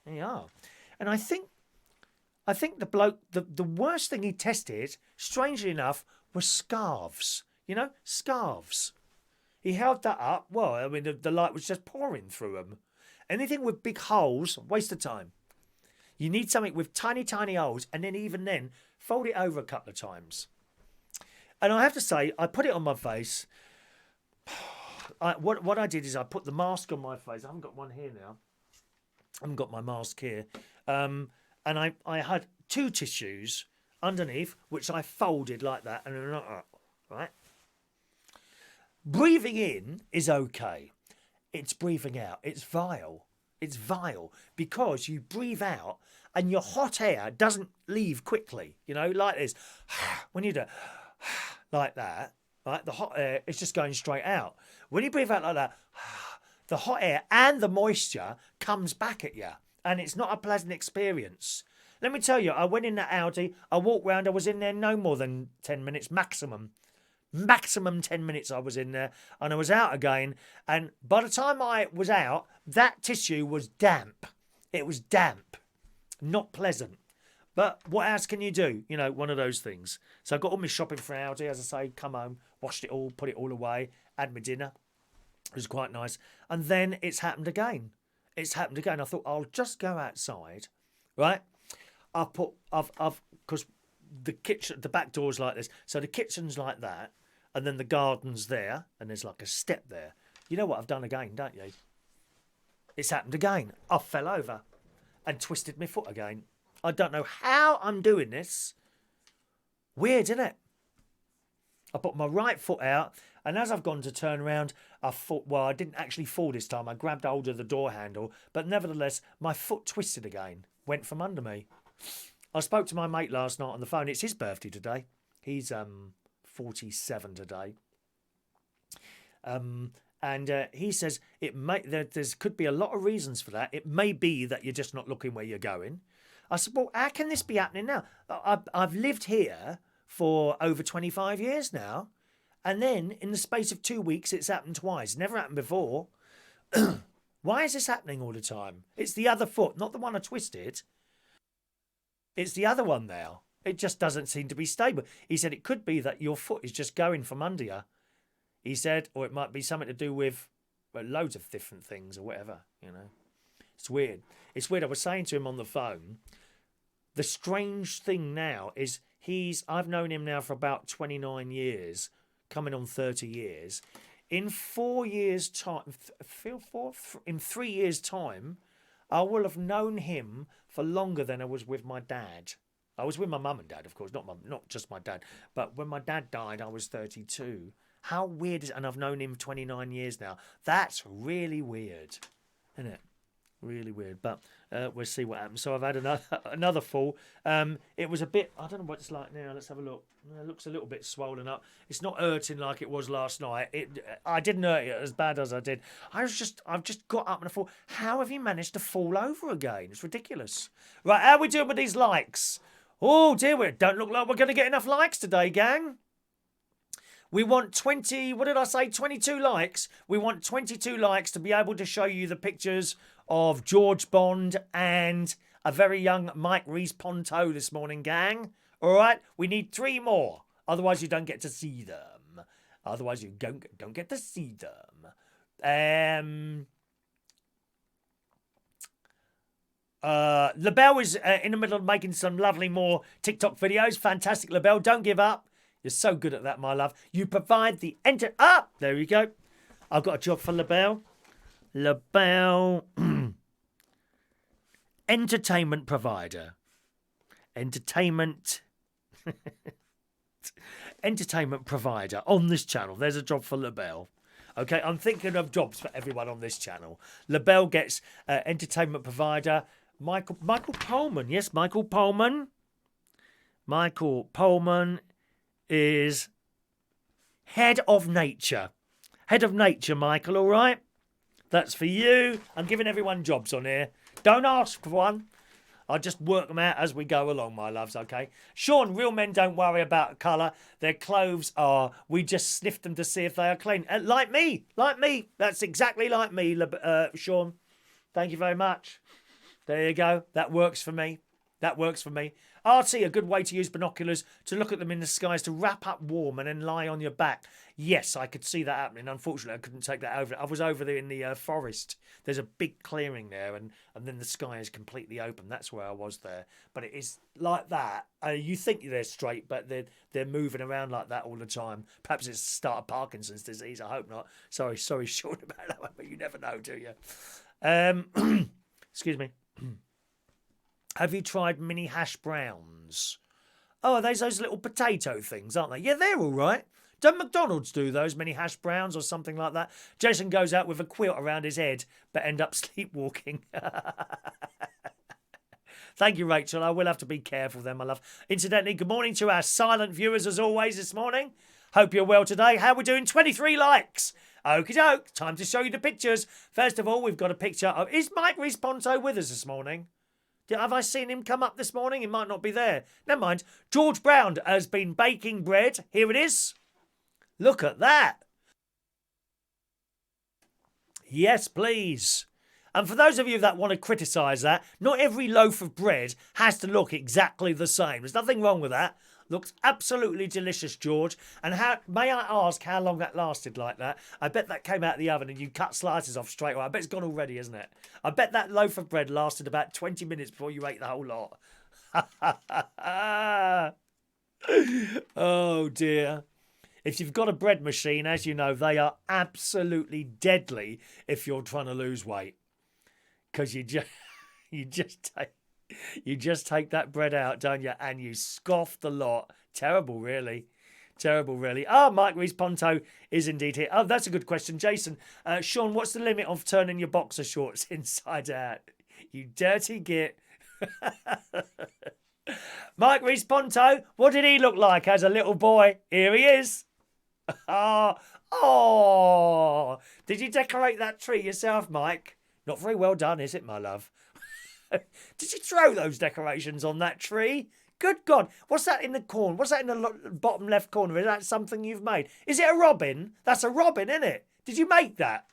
There you are. And I think the bloke, the worst thing he tested, strangely enough, was scarves. You know, scarves. He held that up. Well, I mean, the light was just pouring through them. Anything with big holes, waste of time. You need something with tiny, tiny holes, and then even then, fold it over a couple of times. And I have to say, I put it on my face. What I did is I put the mask on my face. I haven't got one here now. I haven't got my mask here. And I had 2 tissues underneath, which I folded like that, and right. Breathing in is okay. It's breathing out. It's vile. It's vile because you breathe out and your hot air doesn't leave quickly. You know, like this. When you do like that, right, the hot air is just going straight out. When you breathe out like that, the hot air and the moisture comes back at you, and it's not a pleasant experience. Let me tell you, I went in that Audi, I walked round, I was in there no more than 10 minutes maximum. Maximum 10 minutes I was in there, and I was out again, and by the time I was out, that tissue was damp. It was damp. Not pleasant. But what else can you do? You know, one of those things. So I got all my shopping for Aldi, as I say, come home, washed it all, put it all away, had my dinner. It was quite nice. And then it's happened again. It's happened again. I thought, I'll just go outside, right? Because the kitchen, the back door's like this. So the kitchen's like that. And then the garden's there. And there's like a step there. You know what I've done again, don't you? It's happened again. I fell over and twisted my foot again. I don't know how I'm doing this. Weird, isn't it? I put my right foot out, and as I've gone to turn around, I thought, well, I didn't actually fall this time. I grabbed hold of the door handle, but nevertheless, my foot twisted again, went from under me. I spoke to my mate last night on the phone. It's his birthday today. He's 47 today. And he says there could be a lot of reasons for that. It may be that you're just not looking where you're going. I said, well, how can this be happening now? I've lived here for over 25 years now. And then in the space of 2 weeks, it's happened twice. Never happened before. Why is this happening all the time? It's the other foot, not the one I twisted. It's the other one now. It just doesn't seem to be stable. He said it could be that your foot is just going from under you. He said, or it might be something to do with loads of different things or whatever, you know. It's weird. It's weird. I was saying to him on the phone, the strange thing now is I've known him now for about 29 years, coming on 30 years. In 4 years' time, in 3 years' time, I will have known him for longer than I was with my dad. I was with my mum and dad, of course, not just my dad. But when my dad died, I was 32. How weird is it? And I've known him 29 years now. That's really weird, isn't it? Really weird. But we'll see what happens. So I've had another fall. It was a bit, I don't know what it's like now. Let's have a look. It looks a little bit swollen up. It's not hurting like it was last night. I didn't hurt it as bad as I did. I've just got up and I thought, how have you managed to fall over again? It's ridiculous. Right, how are we doing with these likes? Oh dear, we don't look like we're going to get enough likes today, gang. We want 20, what did I say, 22 likes? We want 22 likes to be able to show you the pictures of George Bond and a very young Mike Rees-Ponto this morning, gang. All right? We need 3 more. Otherwise, you don't get to see them. Otherwise, you don't get to see them. LaBelle is in the middle of making some lovely more TikTok videos. Fantastic, LaBelle. Don't give up. You're so good at that, my love. You provide the there you go. I've got a job for LaBelle. LaBelle. Entertainment provider. Entertainment provider on this channel. There's a job for LaBelle. Okay, I'm thinking of jobs for everyone on this channel. LaBelle gets entertainment provider. Michael Pullman. Yes, Michael Pullman. Michael Pullman is head of nature. Head of nature, Michael, all right? That's for you. I'm giving everyone jobs on here. Don't ask for one. I'll just work them out as we go along, my loves, okay? Sean, real men don't worry about colour. Their clothes are, we just sniff them to see if they are clean. Like me. That's exactly like me, Sean. Thank you very much. There you go. That works for me. RT, a good way to use binoculars to look at them in the skies, to wrap up warm and then lie on your back. Yes, I could see that happening. Unfortunately, I couldn't take that over. I was over there in the forest. There's a big clearing there, and then the sky is completely open. That's where I was there. But it is like that. You think they're straight, but they're moving around like that all the time. Perhaps it's the start of Parkinson's disease. I hope not. Sorry, Sean, about that one, but you never know, do you? Excuse me. Have you tried mini hash browns? Oh, are those little potato things, aren't they? Yeah, they're all right. Don't McDonald's do those mini hash browns or something like that? Jason goes out with a quilt around his head, but end up sleepwalking. Thank you, Rachel. I will have to be careful then, my love. Incidentally, good morning to our silent viewers as always this morning. Hope you're well today. How are we doing? 23 likes. Okie doke. Time to show you the pictures. First of all, we've got a picture of... Is Mike Rees-Ponto with us this morning? Have I seen him come up this morning? He might not be there. Never mind. George Brown has been baking bread. Here it is. Look at that. Yes, please. And for those of you that want to criticise that, not every loaf of bread has to look exactly the same. There's nothing wrong with that. Looks absolutely delicious, George. And may I ask how long that lasted like that? I bet that came out of the oven and you cut slices off straight away. I bet it's gone already, isn't it? I bet that loaf of bread lasted about 20 minutes before you ate the whole lot. Oh, dear. If you've got a bread machine, as you know, they are absolutely deadly if you're trying to lose weight. Because you just take that bread out, don't you? And you scoff the lot. Terrible, really. Oh, Mike Rees-Ponto is indeed here. Oh, that's a good question. Jason, Sean, what's the limit of turning your boxer shorts inside out? You dirty git. Mike Rees-Ponto, what did he look like as a little boy? Here he is. Oh, did you decorate that tree yourself, Mike? Not very well done, is it, my love? Did you throw those decorations on that tree? Good God. What's that in the corner? What's that in the bottom left corner? Is that something you've made? Is it a robin? That's a robin, isn't it? Did you make that?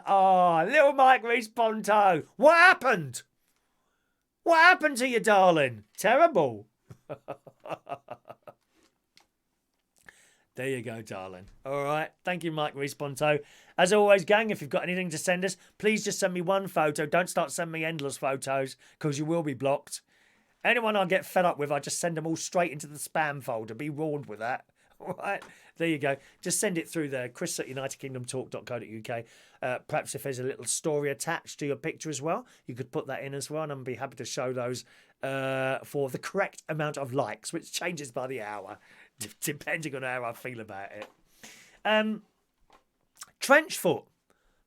Oh, little Mike Rees-Ponto. What happened? What happened to you, darling? Terrible. There you go, darling. All right. Thank you, Mike Rees-Ponto. As always, gang, if you've got anything to send us, please just send me one photo. Don't start sending me endless photos because you will be blocked. Anyone I get fed up with, I just send them all straight into the spam folder. Be warned with that. All right, there you go. Just send it through there, Chris at UnitedKingdomTalk.co.uk. Perhaps if there's a little story attached to your picture as well, you could put that in as well, and I'd be happy to show those for the correct amount of likes, which changes by the hour, depending on how I feel about it. Trench foot.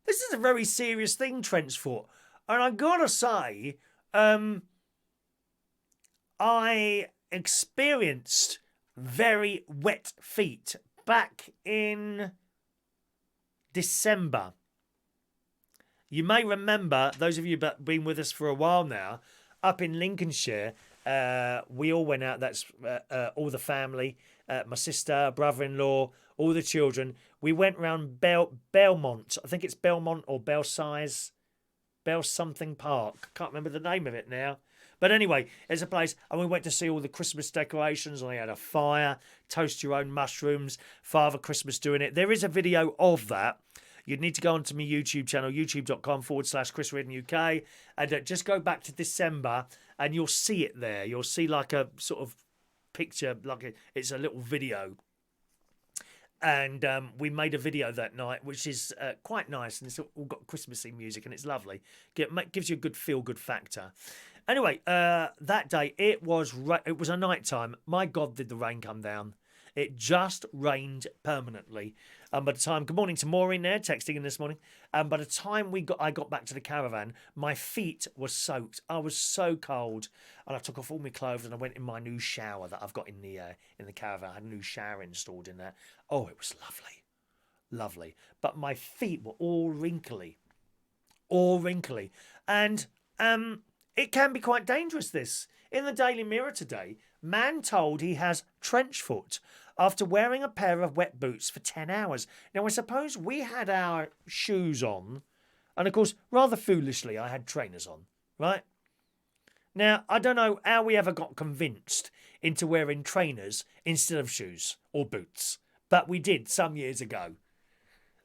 This is a very serious thing, trench foot. And I gotta say, I experienced very wet feet back in December. You may remember, those of you that have been with us for a while now, up in Lincolnshire, we all went out. That's all the family, my sister, brother-in-law, all the children. We went round Belmont. I think it's Belmont or Belsize, Bell something Park. Can't remember the name of it now. But anyway, it's a place, and we went to see all the Christmas decorations, and they had a fire, toast your own mushrooms, Father Christmas doing it. There is a video of that. You'd need to go onto my YouTube channel, youtube.com/Chris Reardon UK, and just go back to December, and you'll see it there. You'll see like a sort of picture, it's a little video. And we made a video that night, which is quite nice, and it's all got Christmassy music, and it's lovely. Gives you a good feel-good factor. Anyway, that day, it was a night time. My God, did the rain come down. It just rained permanently. By the time, good morning to Maureen there, texting in this morning. By the time I got back to the caravan, my feet were soaked. I was so cold, and I took off all my clothes and I went in my new shower that I've got in the caravan. I had a new shower installed in there. Oh, it was lovely, lovely. But my feet were all wrinkly, and it can be quite dangerous. This in the Daily Mirror today, man told he has trench foot after wearing a pair of wet boots for 10 hours. Now, I suppose we had our shoes on, and of course, rather foolishly, I had trainers on, right? Now, I don't know how we ever got convinced into wearing trainers instead of shoes or boots, but we did some years ago.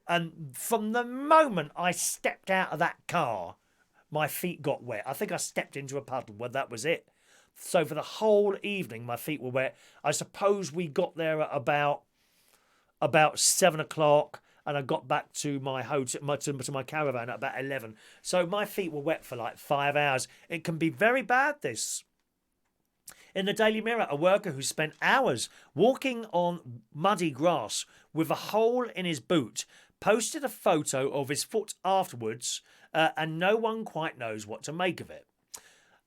And from the moment I stepped out of that car, my feet got wet. I think I stepped into a puddle. Well, that was it. So for the whole evening, my feet were wet. I suppose we got there at about 7 o'clock, and I got back to my hotel, to my caravan at about 11. So my feet were wet for like 5 hours. It can be very bad, this. In the Daily Mirror, a worker who spent hours walking on muddy grass with a hole in his boot posted a photo of his foot afterwards, and no one quite knows what to make of it.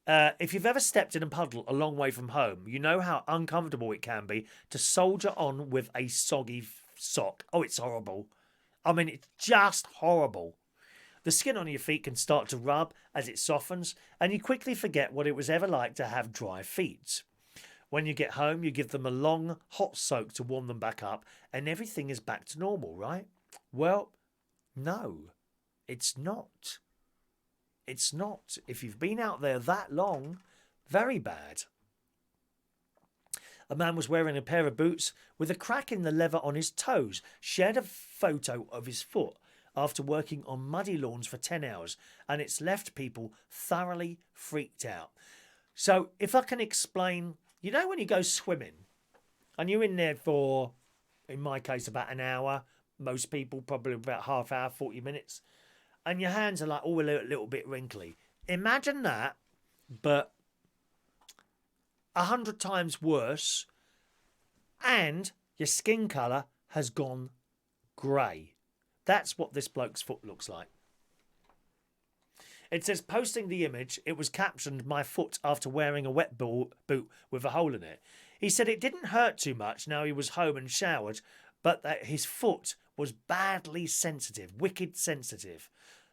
If you've ever stepped in a puddle a long way from home, you know how uncomfortable it can be to soldier on with a soggy sock. Oh, it's horrible. I mean, it's just horrible. The skin on your feet can start to rub as it softens, and you quickly forget what it was ever like to have dry feet. When you get home, you give them a long, hot soak to warm them back up, and everything is back to normal, right? Well, no, it's not. It's not. If you've been out there that long, very bad. A man was wearing a pair of boots with a crack in the leather on his toes, shared a photo of his foot after working on muddy lawns for 10 hours, and it's left people thoroughly freaked out. So if I can explain, you know when you go swimming, and you're in there for, in my case, about an hour, most people probably about half hour, 40 minutes, and your hands are like all a little bit wrinkly. Imagine that, but 100 times worse, and your skin colour has gone grey. That's what this bloke's foot looks like. It says, posting the image, it was captioned, "My foot after wearing a wet boot with a hole in it." He said it didn't hurt too much now he was home and showered, but that his foot was badly sensitive, wicked sensitive.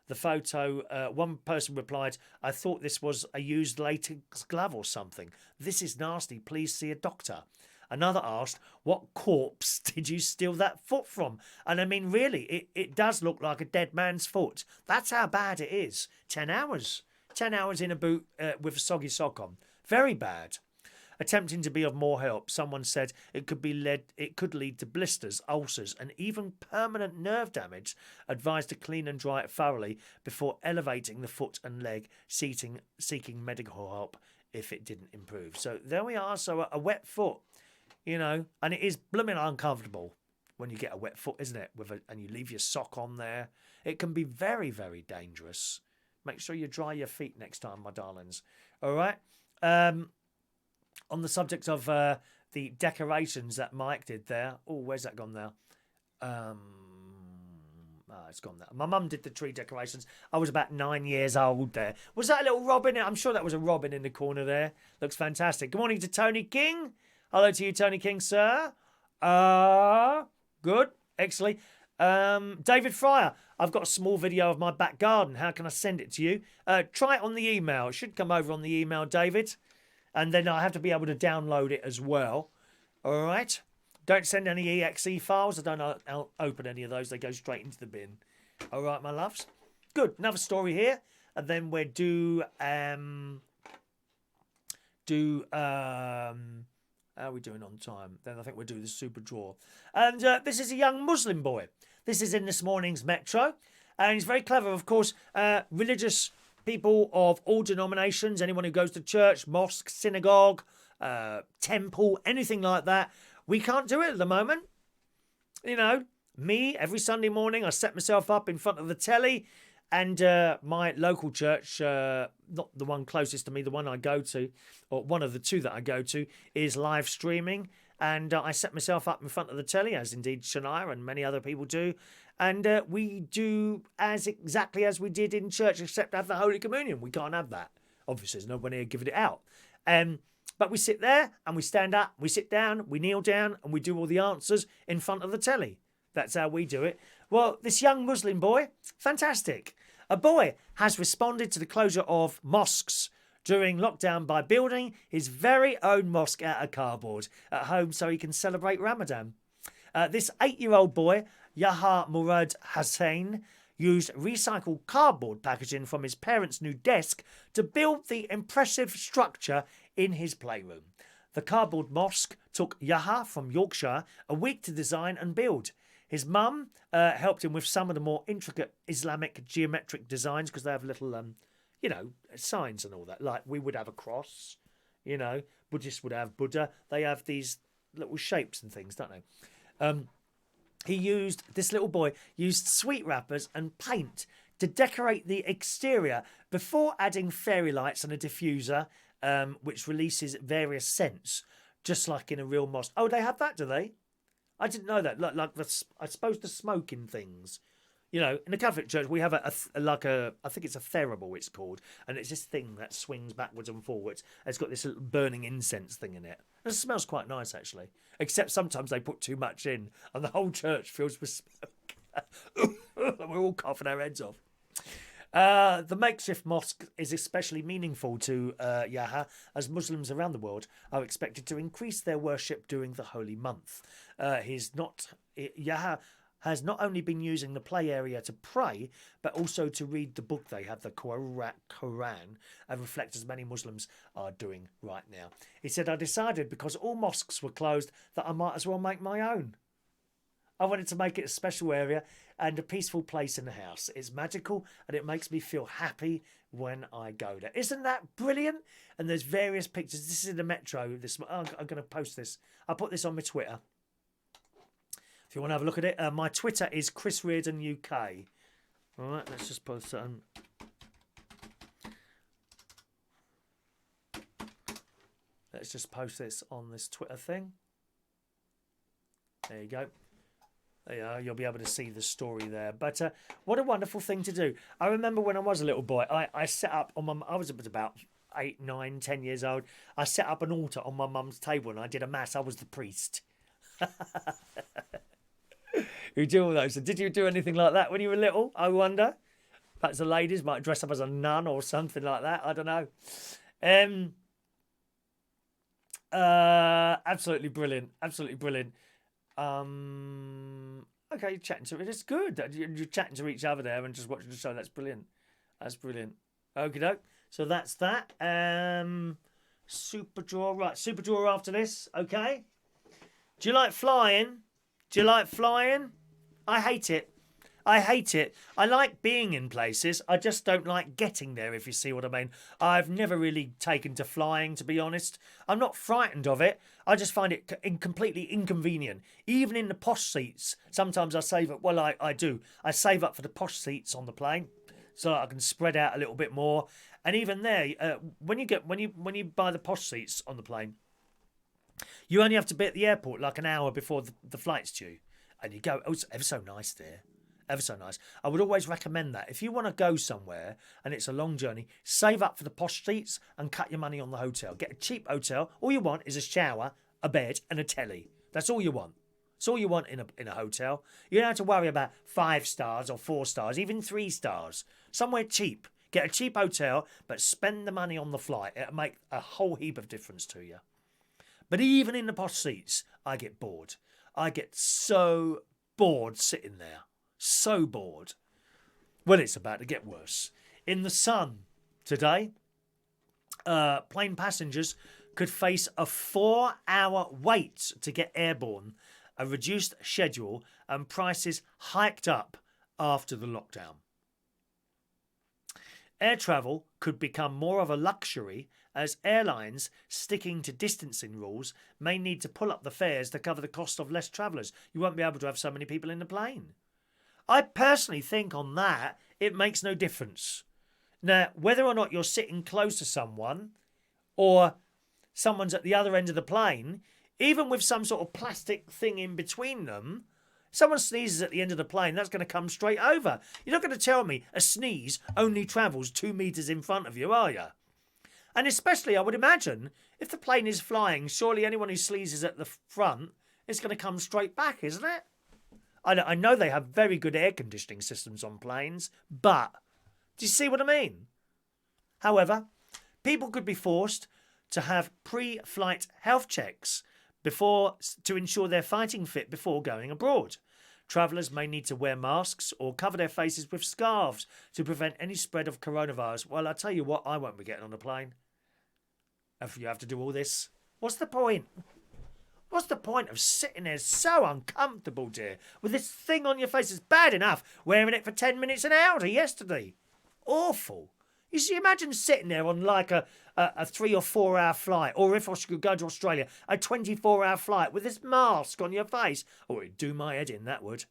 The photo, one person replied, "I thought this was a used latex glove or something. This is nasty. Please see a doctor." Another asked, "What corpse did you steal that foot from?" And I mean, really, it does look like a dead man's foot. That's how bad it is. 10 hours. 10 hours in a boot with a soggy sock on. Very bad. Attempting to be of more help, someone said it could lead to blisters, ulcers, and even permanent nerve damage. Advised to clean and dry it thoroughly before elevating the foot and leg, seeking medical help if it didn't improve. So there we are. So a wet foot you know, and it is blooming uncomfortable when you get a wet foot, isn't it? And you leave your sock on there. It can be very, very dangerous. Make sure you dry your feet next time, my darlings. All right. On the subject of the decorations that Mike did there. Oh, where's that gone now? It's gone now. My mum did the tree decorations. I was about 9 years old there. Was that a little robin? I'm sure that was a robin in the corner there. Looks fantastic. Good morning to Tony King. Hello to you, Tony King, sir. Good. Excellent. David Fryer, I've got a small video of my back garden. How can I send it to you? Try it on the email. It should come over on the email, David. And then I have to be able to download it as well. All right. Don't send any exe files. I don't open any of those. They go straight into the bin. All right, my loves. Good. Another story here. And then we'll do... how are we doing on time? Then I think we'll do the super draw. And this is a young Muslim boy. This is in this morning's Metro. And he's very clever, of course. Religious people of all denominations, anyone who goes to church, mosque, synagogue, temple, anything like that, we can't do it at the moment. You know, me, every Sunday morning, I set myself up in front of the telly, and my local church, not the one closest to me, the one I go to, or one of the two that I go to, is live streaming. And I set myself up in front of the telly, as indeed Shania and many other people do. And we do exactly as we did in church, except have the Holy Communion. We can't have that. Obviously, there's no one here giving it out. But we sit there and we stand up, we sit down, we kneel down, and we do all the answers in front of the telly. That's how we do it. Well, this young Muslim boy, fantastic. A boy has responded to the closure of mosques during lockdown by building his very own mosque out of cardboard at home so he can celebrate Ramadan. This 8-year-old boy, Yaha Murad Hussein, used recycled cardboard packaging from his parents' new desk to build the impressive structure in his playroom. The cardboard mosque took Yaha from Yorkshire a week to design and build. His mum helped him with some of the more intricate Islamic geometric designs because they have little, signs and all that. Like we would have a cross, Buddhists would have Buddha. They have these little shapes and things, don't they? This little boy used sweet wrappers and paint to decorate the exterior before adding fairy lights and a diffuser, which releases various scents, just like in a real mosque. Oh, they have that, do they? I didn't know that. I suppose the smoking things. In the Catholic Church, we have I think it's a thurible, it's called, and it's this thing that swings backwards and forwards. It's got this little burning incense thing in it. And it smells quite nice, actually. Except sometimes they put too much in, and the whole church fills with smoke. We're all coughing our heads off. The makeshift mosque is especially meaningful to Yaha, as Muslims around the world are expected to increase their worship during the holy month. Yaha has not only been using the play area to pray, but also to read the book they have, the Quran, and reflect as many Muslims are doing right now. He said, I decided because all mosques were closed that I might as well make my own. I wanted to make it a special area and a peaceful place in the house. It's magical and it makes me feel happy when I go there. Isn't that brilliant? And there's various pictures. This is in the Metro. I'm going to post this. I'll put this on my Twitter. If you want to have a look at it, my Twitter is Chris Reardon UK. All right, let's just post it on. Let's just post this on this Twitter thing. There you go. You'll be able to see the story there. But what a wonderful thing to do. I remember when I was a little boy, I set up on I was about 8, 9, 10 years old. I set up an altar on my mum's table and I did a mass. I was the priest. You do all those. So did you do anything like that when you were little? I wonder. Perhaps the ladies might dress up as a nun or something like that. I don't know. Absolutely brilliant. Absolutely brilliant. Okay, you're chatting to it. It's good. You're chatting to each other there and just watching the show. That's brilliant. That's brilliant. Okie doke. So that's that. Super draw. Right, super draw after this. Okay. Do you like flying? Do you like flying? I hate it. I hate it. I like being in places. I just don't like getting there, if you see what I mean. I've never really taken to flying, to be honest. I'm not frightened of it. I just find it completely inconvenient. Even in the posh seats, sometimes I save up. Well, I do. I save up for the posh seats on the plane so I can spread out a little bit more. And even there, when you buy the posh seats on the plane, you only have to be at the airport like an hour before the flight's due. And you go, oh, it's ever so nice there. Ever so nice. I would always recommend that. If you want to go somewhere and it's a long journey, save up for the posh seats and cut your money on the hotel. Get a cheap hotel. All you want is a shower, a bed and a telly. That's all you want. That's all you want in a hotel. You don't have to worry about 5 stars or 4 stars, even 3 stars. Somewhere cheap. Get a cheap hotel, but spend the money on the flight. It'll make a whole heap of difference to you. But even in the posh seats, I get bored. I get so bored sitting there. So bored. Well, it's about to get worse. In the Sun today, plane passengers could face a 4-hour wait to get airborne, a reduced schedule, and prices hiked up after the lockdown. Air travel could become more of a luxury as airlines sticking to distancing rules may need to pull up the fares to cover the cost of less travellers. You won't be able to have so many people in the plane. I personally think on that it makes no difference. Now, whether or not you're sitting close to someone or someone's at the other end of the plane, even with some sort of plastic thing in between them, someone sneezes at the end of the plane, that's going to come straight over. You're not going to tell me a sneeze only travels 2 metres in front of you, are you? And especially, I would imagine, if the plane is flying, surely anyone who sneezes at the front is going to come straight back, isn't it? I know they have very good air conditioning systems on planes, but do you see what I mean? However, people could be forced to have pre-flight health checks to ensure they're fighting fit before going abroad. Travellers may need to wear masks or cover their faces with scarves to prevent any spread of coronavirus. Well, I tell you what, I won't be getting on a plane if you have to do all this. What's the point? What's the point of sitting there so uncomfortable, dear, with this thing on your face? It's bad enough wearing it for 10 minutes an hour yesterday. Awful. You see, imagine sitting there on like a 3 or 4 hour flight, or if I should go to Australia, a 24-hour flight with this mask on your face. Oh, it'd do my head in, that would.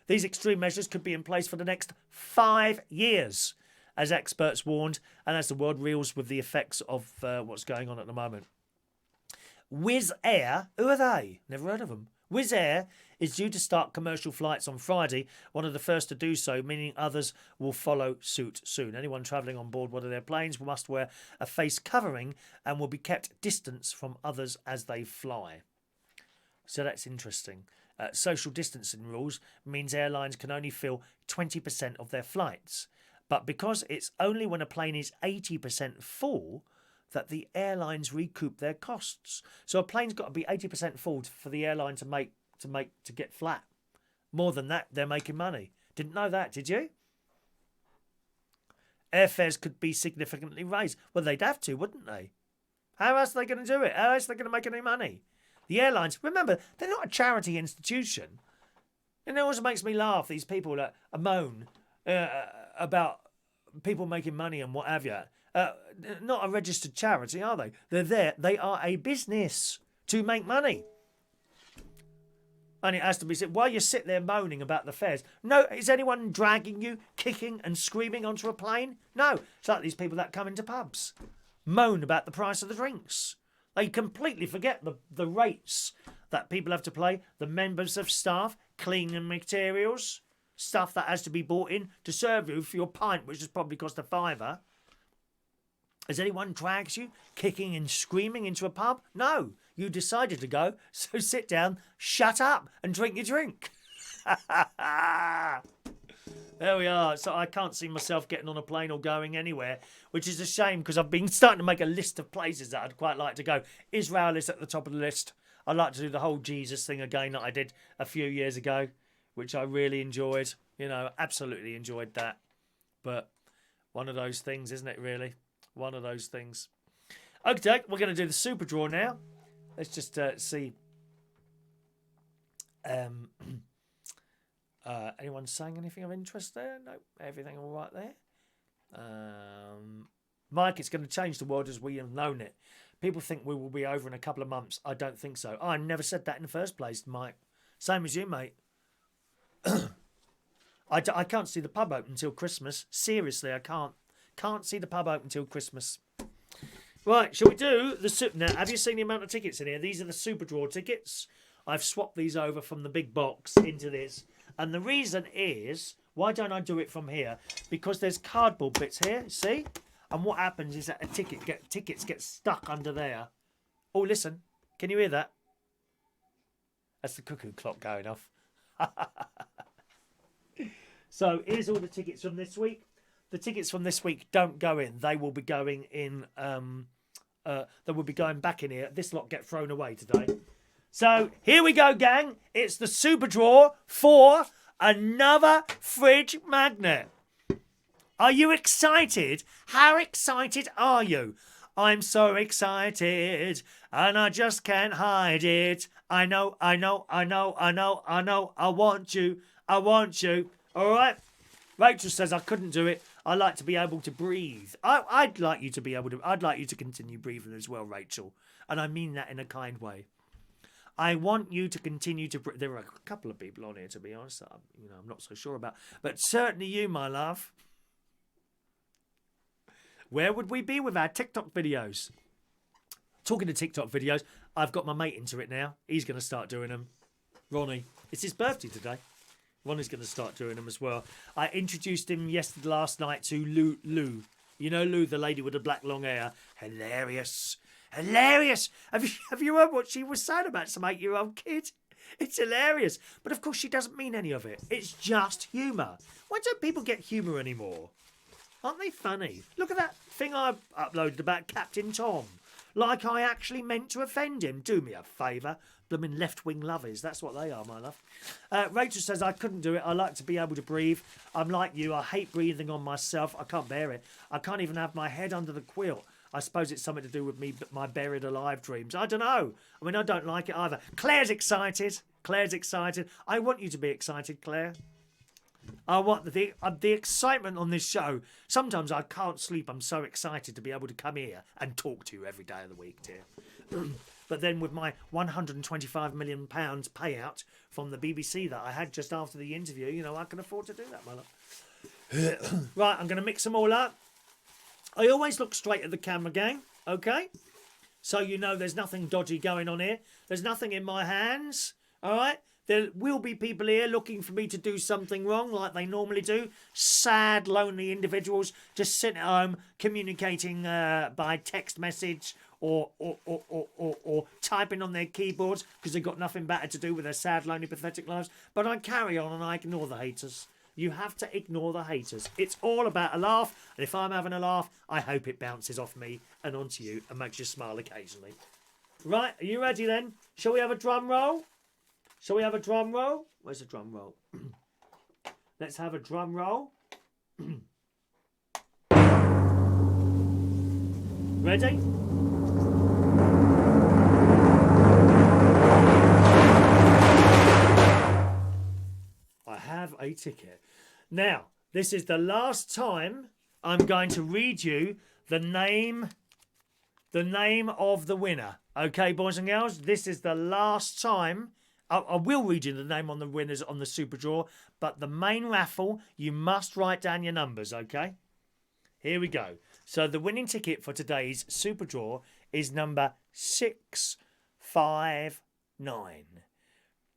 These extreme measures could be in place for the next 5 years, as experts warned, and as the world reels with the effects of what's going on at the moment. Wizz Air, who are they? Never heard of them. Wizz Air is due to start commercial flights on Friday, one of the first to do so, meaning others will follow suit soon. Anyone travelling on board one of their planes must wear a face covering and will be kept distance from others as they fly. So that's interesting. Social distancing rules means airlines can only fill 20% of their flights. But because it's only when a plane is 80% full that the airlines recoup their costs. So a plane's got to be 80% full for the airline to get flat. More than that, they're making money. Didn't know that, did you? Airfares could be significantly raised. Well, they'd have to, wouldn't they? How else are they going to do it? How else are they going to make any money? The airlines, remember, they're not a charity institution. And it always makes me laugh, these people that moan about people making money and what have you. Not a registered charity, are they? They're there. They are a business to make money. And it has to be said, while you sit there moaning about the fares, no, is anyone dragging you, kicking and screaming onto a plane? No. It's like these people that come into pubs, moan about the price of the drinks. They completely forget the rates that people have to pay, the members of staff, cleaning materials, stuff that has to be bought in to serve you for your pint, which has probably cost £5. Has anyone dragged you, kicking and screaming into a pub? No, you decided to go, so sit down, shut up and drink your drink. There we are. So I can't see myself getting on a plane or going anywhere, which is a shame because I've been starting to make a list of places that I'd quite like to go. Israel is at the top of the list. I'd like to do the whole Jesus thing again that I did a few years ago, which I really enjoyed. You know, absolutely enjoyed that. But one of those things, isn't it, really? One of those things. Okay, we're going to do the super draw now. Let's just see. Anyone saying anything of interest there? No, everything all right there. Mike, it's going to change the world as we have known it. People think we will be over in a couple of months. I don't think so. I never said that in the first place, Mike. Same as you, mate. I can't see the pub open until Christmas. Seriously, I can't. Can't see the pub open until Christmas. Right, shall we do the... Now, have you seen the amount of tickets in here? These are the Super Draw tickets. I've swapped these over from the big box into this. And the reason is, why don't I do it from here? Because there's cardboard bits here, see? And what happens is that tickets get stuck under there. Oh, listen. Can you hear that? That's the cuckoo clock going off. So, here's all the tickets from this week. The tickets from this week don't go in. They will be going in... they will be going back in here. This lot get thrown away today. So, here we go, gang. It's the Super Draw for another fridge magnet. Are you excited? How excited are you? I'm so excited, and I just can't hide it. I know, I want you. All right? Rachel says I couldn't do it. I like to be able to breathe. I'd like you to be able to. I'd like you to continue breathing as well, Rachel. And I mean that in a kind way. I want you to continue to breathe. There are a couple of people on here, to be honest, that I'm not so sure about. But certainly you, my love. Where would we be with our TikTok videos? Talking to TikTok videos, I've got my mate into it now. He's going to start doing them. Ronnie. It's his birthday today. Ronnie's going to start doing them as well. I introduced him last night to Lou. You know Lou, the lady with the black long hair. Hilarious. Have you heard what she was saying about some 8-year-old kid? It's hilarious. But of course she doesn't mean any of it. It's just humour. Why don't people get humour anymore? Aren't they funny? Look at that thing I uploaded about Captain Tom. Like I actually meant to offend him. Do me a favour. Blooming left-wing lovers. That's what they are, my love. Rachel says, I couldn't do it. I like to be able to breathe. I'm like you. I hate breathing on myself. I can't bear it. I can't even have my head under the quilt. I suppose it's something to do with me, my buried alive dreams. I don't know. I mean, I don't like it either. Claire's excited. I want you to be excited, Claire. I want the excitement on this show. Sometimes I can't sleep. I'm so excited to be able to come here and talk to you every day of the week, dear. But then with my £125 million payout from the BBC that I had just after the interview, I can afford to do that, my love. Right, I'm going to mix them all up. I always look straight at the camera, gang, okay? So there's nothing dodgy going on here. There's nothing in my hands, all right? There will be people here looking for me to do something wrong like they normally do. Sad, lonely individuals just sitting at home communicating by text message or typing on their keyboards because they've got nothing better to do with their sad, lonely, pathetic lives. But I carry on and I ignore the haters. You have to ignore the haters. It's all about a laugh. And if I'm having a laugh, I hope it bounces off me and onto you and makes you smile occasionally. Right, are you ready then? Shall we have a drum roll? Where's the drum roll? Let's have a drum roll. Ready? I have a ticket. Now, this is the last time I'm going to read you the name of the winner. Okay, boys and girls, this is the last time. I will read you the name on the winners on the Super Draw, but the main raffle, you must write down your numbers, okay? Here we go. So the winning ticket for today's Super Draw is number 659.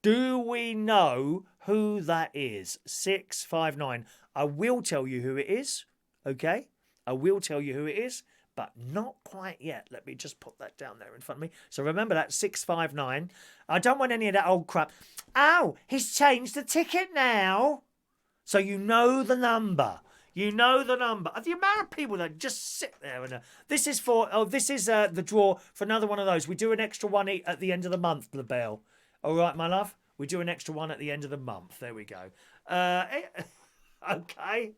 Do we know who that is? 659. I will tell you who it is, okay? I will tell you who it is, but not quite yet. Let me just put that down there in front of me. So remember that, 659. I don't want any of that old crap. Oh, he's changed the ticket now. So you know the number. You know the number. The amount of people that just sit there. And this is the draw for another one of those. We do an extra one at the end of the month, the bell. All right, my love? We do an extra one at the end of the month. There we go. Okay.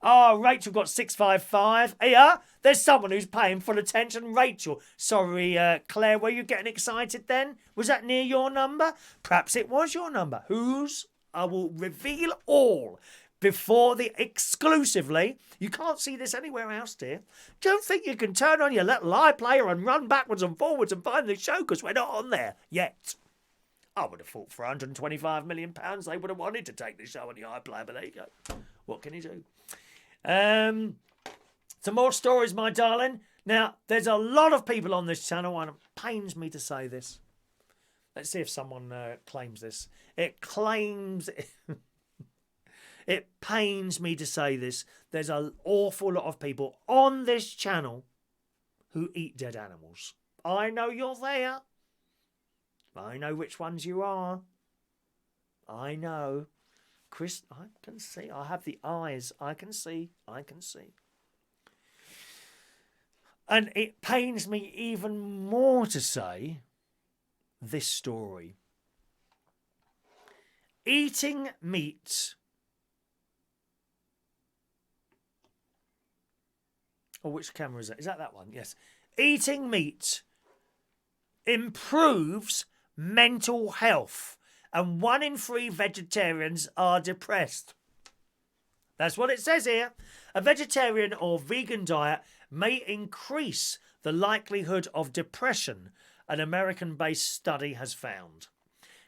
Oh, Rachel got 655. Yeah, there's someone who's paying full attention. Rachel. Sorry, Claire, were you getting excited then? Was that near your number? Perhaps it was your number. Whose? I will reveal all before the exclusively. You can't see this anywhere else, dear. Don't think you can turn on your little iPlayer and run backwards and forwards and find the show because we're not on there yet. I would have thought for £125 million they would have wanted to take the show on the iPlayer, but there you go. What can you do? Some more stories, my darling. Now, there's a lot of people on this channel, and it pains me to say this. Let's see if someone claims this. It claims... It pains me to say this. There's an awful lot of people on this channel who eat dead animals. I know you're there. I know which ones you are. I know. Chris, I can see. I have the eyes. I can see. I can see. And it pains me even more to say this story. Eating meat. Oh, which camera is that? Is that one? Yes. Eating meat improves mental health, and 1 in 3 vegetarians are depressed. That's what it says here. A vegetarian or vegan diet may increase the likelihood of depression, an American-based study has found.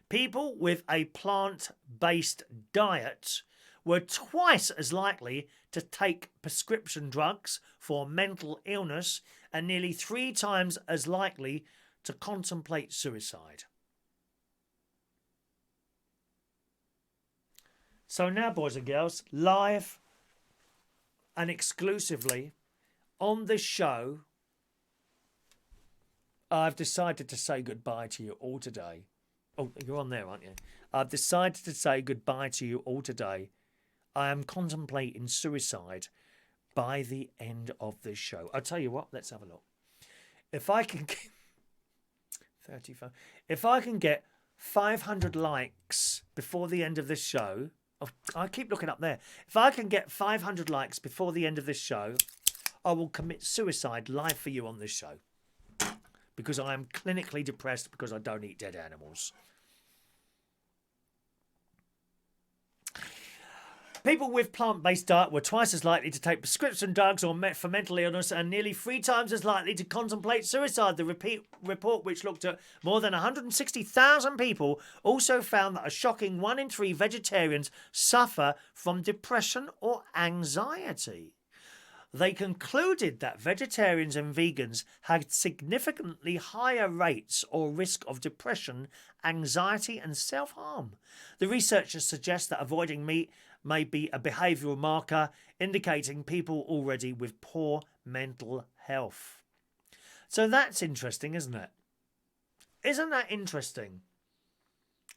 People with a plant-based diet were twice as likely to take prescription drugs for mental illness and nearly 3 times as likely to contemplate suicide. So now, boys and girls, live and exclusively on this show, I've decided to say goodbye to you all today. Oh, you're on there, aren't you? I've decided to say goodbye to you all today. I am contemplating suicide by the end of this show. I'll tell you what, let's have a look. If I can get 35, if I can get 500 likes before the end of this show, oh, I keep looking up there. If I can get 500 likes before the end of this show, I will commit suicide live for you on this show. Because I am clinically depressed because I don't eat dead animals. People with plant-based diet were twice as likely to take prescription drugs or for mental illness and nearly 3 times as likely to contemplate suicide. The report, which looked at more than 160,000 people, also found that a shocking 1 in 3 vegetarians suffer from depression or anxiety. They concluded that vegetarians and vegans had significantly higher rates or risk of depression, anxiety and self-harm. The researchers suggest that avoiding meat may be a behavioural marker indicating people already with poor mental health. So that's interesting, isn't it? Isn't that interesting?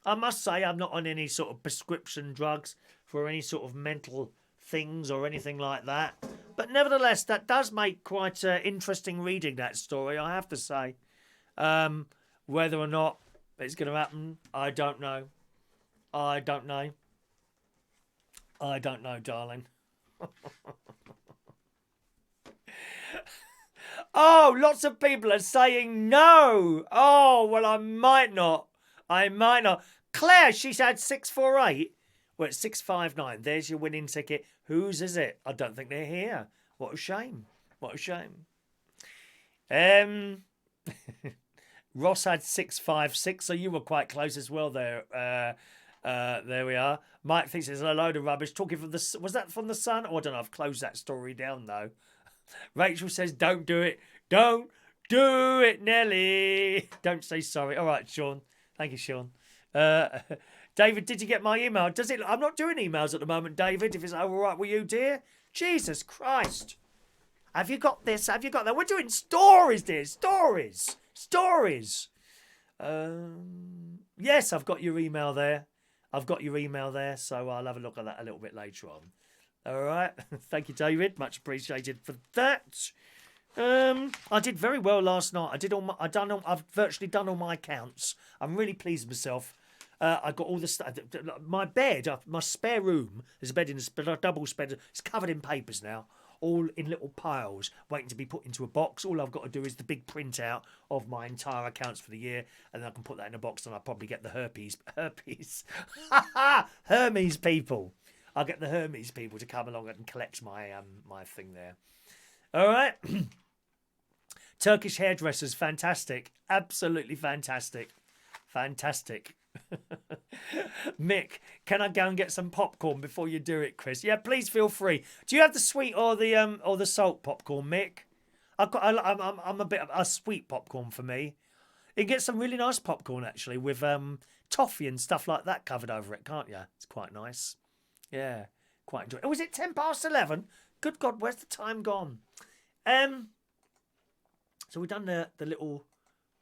I must say I'm not on any sort of prescription drugs for any sort of mental things or anything like that. But nevertheless, that does make quite interesting reading, that story, I have to say. Whether or not it's going to happen, I don't know. I don't know. I don't know, darling. Oh, lots of people are saying no. Oh, well, I might not. I might not. Claire, she's had 648. Well, it's 659. There's your winning ticket. Whose is it? I don't think they're here. What a shame. What a shame. Ross had 656, so you were quite close as well there. There we are. Mike thinks it's a load of rubbish. Talking from the... Was that from the Sun? Oh, I don't know. I've closed that story down, though. Rachel says, don't do it. Don't do it, Nelly. Don't say sorry. All right, Sean. Thank you, Sean. David, did you get my email? Does it? I'm not doing emails at the moment, David. If it's all right with you, dear. Jesus Christ. Have you got this? Have you got that? We're doing stories, dear. Stories. Stories. Yes, I've got your email there. I've got your email there, so I'll have a look at that a little bit later on. All right. Thank you, David. Much appreciated for that. I did very well last night. I've virtually done all my accounts. I'm really pleased with myself. I got all the stuff. My bed, my spare room, there's a bed in a double bed. It's covered in papers now. all in little piles, waiting to be put into a box. All I've got to do is the big printout of my entire accounts for the year, and then I can put that in a box, and I'll probably get the Hermes people. I'll get the Hermes people to come along and collect my my thing there. All right. Turkish hairdressers, fantastic. Absolutely fantastic. Fantastic. Mick, can I go and get some popcorn before you do it, Chris? Yeah, please feel free. Do you have the sweet or the salt popcorn, Mick? I'm a bit of a sweet popcorn for me. You can get some really nice popcorn actually with toffee and stuff like that covered over it, can't you? It's quite nice. Yeah, quite enjoy it. Oh, is it 11:10? Good God, where's the time gone? So we've done the little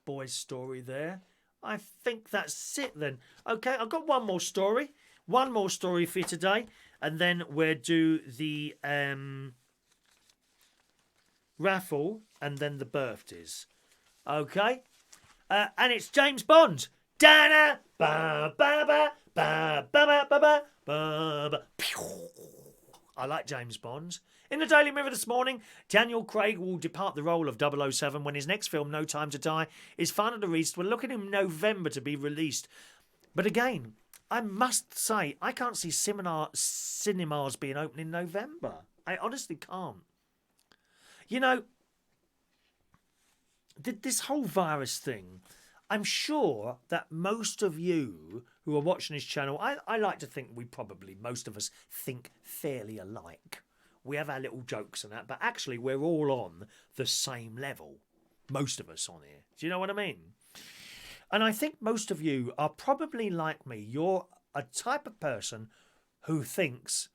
boy's story there. I think that's it then. Okay, I've got one more story. One more story for you today. And then we'll do the raffle and then the birthdays. Okay? And it's James Bond. Dana ba ba ba ba ba ba ba ba ba. I like James Bond. In the Daily Mirror this morning, Daniel Craig will depart the role of 007 when his next film, No Time to Die, is finally released. We're looking in November to be released. But again, I must say, I can't see cinemas being open in November. I honestly can't. You know, this whole virus thing, I'm sure that most of you who are watching this channel, I like to think most of us think fairly alike. We have our little jokes and that, but actually we're all on the same level. Most of us on here. Do you know what I mean? And I think most of you are probably like me. You're a type of person who thinks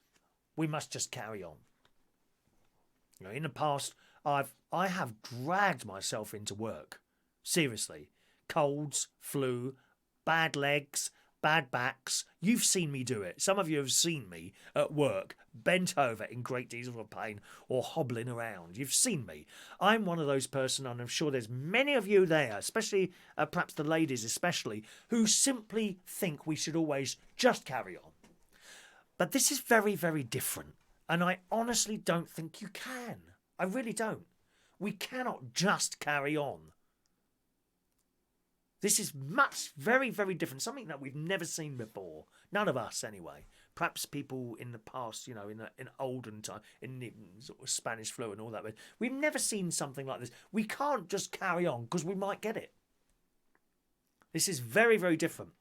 we must just carry on. You know, in the past, I have dragged myself into work. Seriously. Colds, flu, bad legs, bad backs. You've seen me do it. Some of you have seen me at work, bent over in great deals of pain or hobbling around. You've seen me. I'm one of those person, and I'm sure there's many of you there, especially perhaps the ladies especially, who simply think we should always just carry on. But this is very, very different. And I honestly don't think you can. I really don't. We cannot just carry on. This is very, very different. Something that we've never seen before. None of us, anyway. Perhaps people in the past, you know, in olden time, in the sort of Spanish flu and all that. But we've never seen something like this. We can't just carry on because we might get it. This is very, very different.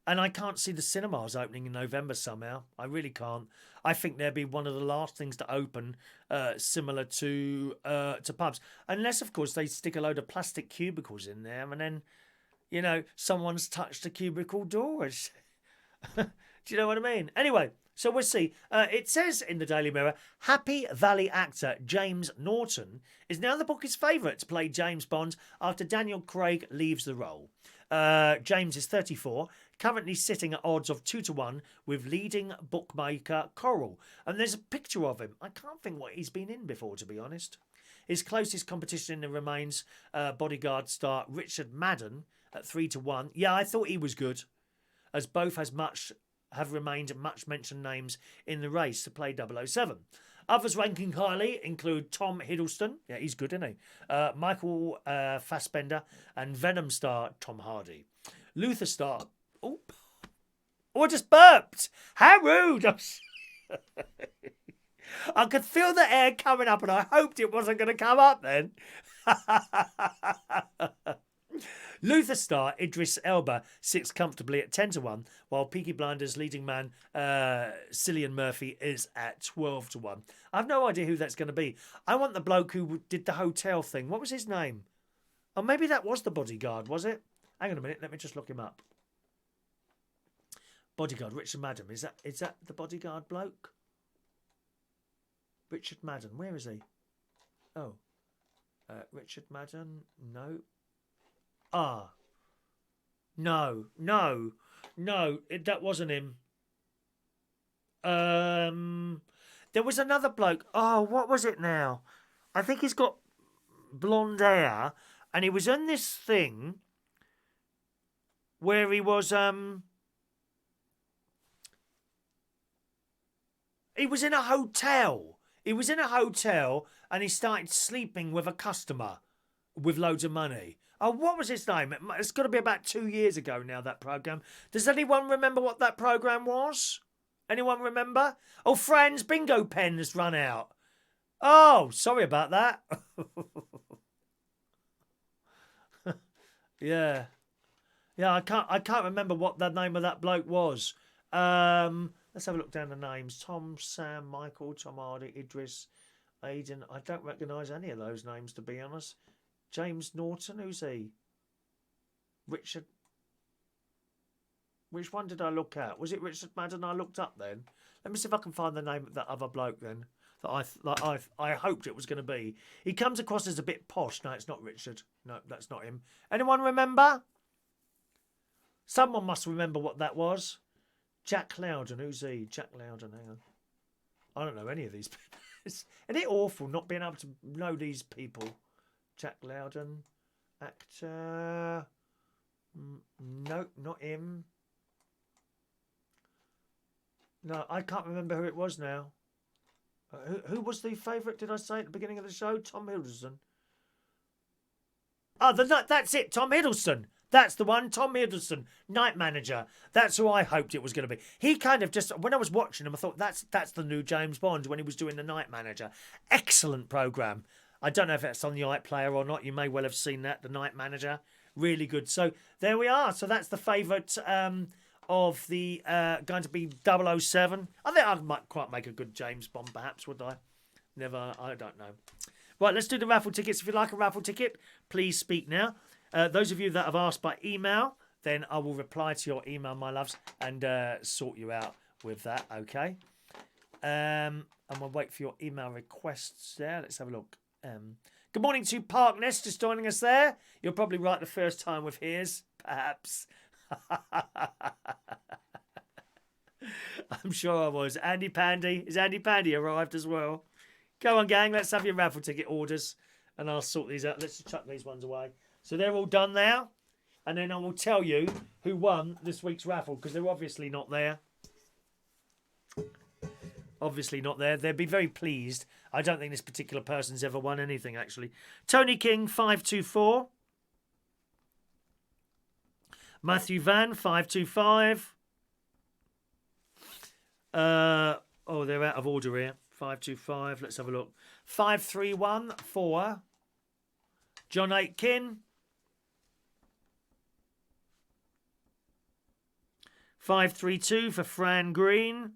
And I can't see the cinemas opening in November somehow. I really can't. I think they'll be one of the last things to open, similar to pubs. Unless, of course, they stick a load of plastic cubicles in there and then, you know, someone's touched the cubicle doors. Do you know what I mean? Anyway, so we'll see. It says in the Daily Mirror, Happy Valley actor James Norton is now the book's favourite to play James Bond after Daniel Craig leaves the role. James is 34, currently sitting at odds of 2-1 with leading bookmaker Coral. And there's a picture of him. I can't think what he's been in before, to be honest. His closest competition remains Bodyguard star Richard Madden at 3-1. Yeah, I thought he was good, as both have remained much mentioned names in the race to play 007. Others ranking highly include Tom Hiddleston. Yeah, he's good, isn't he? Michael Fassbender and Venom star Tom Hardy. Luther star... Oh, I just burped. How rude. I could feel the air coming up and I hoped it wasn't going to come up then. Luther star Idris Elba sits comfortably at 10-1, while Peaky Blinders leading man Cillian Murphy is at 12-1. I have no idea who that's going to be. I want the bloke who did the hotel thing. What was his name? Oh, maybe that was the Bodyguard, was it? Hang on a minute, let me just look him up. Bodyguard, Richard Madden. Is that the Bodyguard bloke? Richard Madden, where is he? Oh, Richard Madden, no. Ah, no, that wasn't him. There was another bloke. Oh, what was it now? I think he's got blonde hair, and he was in this thing where he was He was in a hotel. He was in a hotel and he started sleeping with a customer with loads of money. Oh, what was his name? It's got to be about 2 years ago now, that programme. Does anyone remember what that programme was? Anyone remember? Oh, Fran's bingo pen has run out. Oh, sorry about that. Yeah. Yeah, I can't remember what the name of that bloke was. Let's have a look down the names. Tom, Sam, Michael, Tom Hardy, Idris, Aidan. I don't recognise any of those names, to be honest. James Norton, who's he? Richard. Which one did I look at? Was it Richard Madden I looked up then? Let me see if I can find the name of that other bloke then. That I hoped it was going to be. He comes across as a bit posh. No, it's not Richard. No, that's not him. Anyone remember? Someone must remember what that was. Jack Loudon. Who's he? Jack Loudon. Hang on. I don't know any of these people. Isn't it awful not being able to know these people? Jack Loudon. Actor. No, not him. No, I can't remember who it was now. Who was the favourite, did I say, at the beginning of the show? Tom Hiddleston. Oh, that's it, Tom Hiddleston. That's the one, Tom Hiddleston, Night Manager. That's who I hoped it was going to be. He kind of just, when I was watching him, I thought, that's the new James Bond when he was doing the Night Manager. Excellent programme. I don't know if it's on the iPlayer or not. You may well have seen that, the Night Manager. Really good. So there we are. So that's the favourite of the going to be 007. I think I might quite make a good James Bond, perhaps, would I? Never, I don't know. Right, let's do the raffle tickets. If you like a raffle ticket, please speak now. Those of you that have asked by email, then I will reply to your email, my loves, and sort you out with that, okay? And we'll wait for your email requests there. Let's have a look. Good morning to Parkness, just joining us there. You're probably right the first time with his, perhaps. I'm sure I was. Andy Pandy. Is Andy Pandy arrived as well? Go on, gang. Let's have your raffle ticket orders and I'll sort these out. Let's just chuck these ones away. So they're all done now. And then I will tell you who won this week's raffle because they're obviously not there. Obviously not there. They'd be very pleased. I don't think this particular person's ever won anything, actually. Tony King, 524. Matthew Van, 525. Oh, they're out of order here. 525. Let's have a look. 531 for John Aitken. 532 for Fran Green.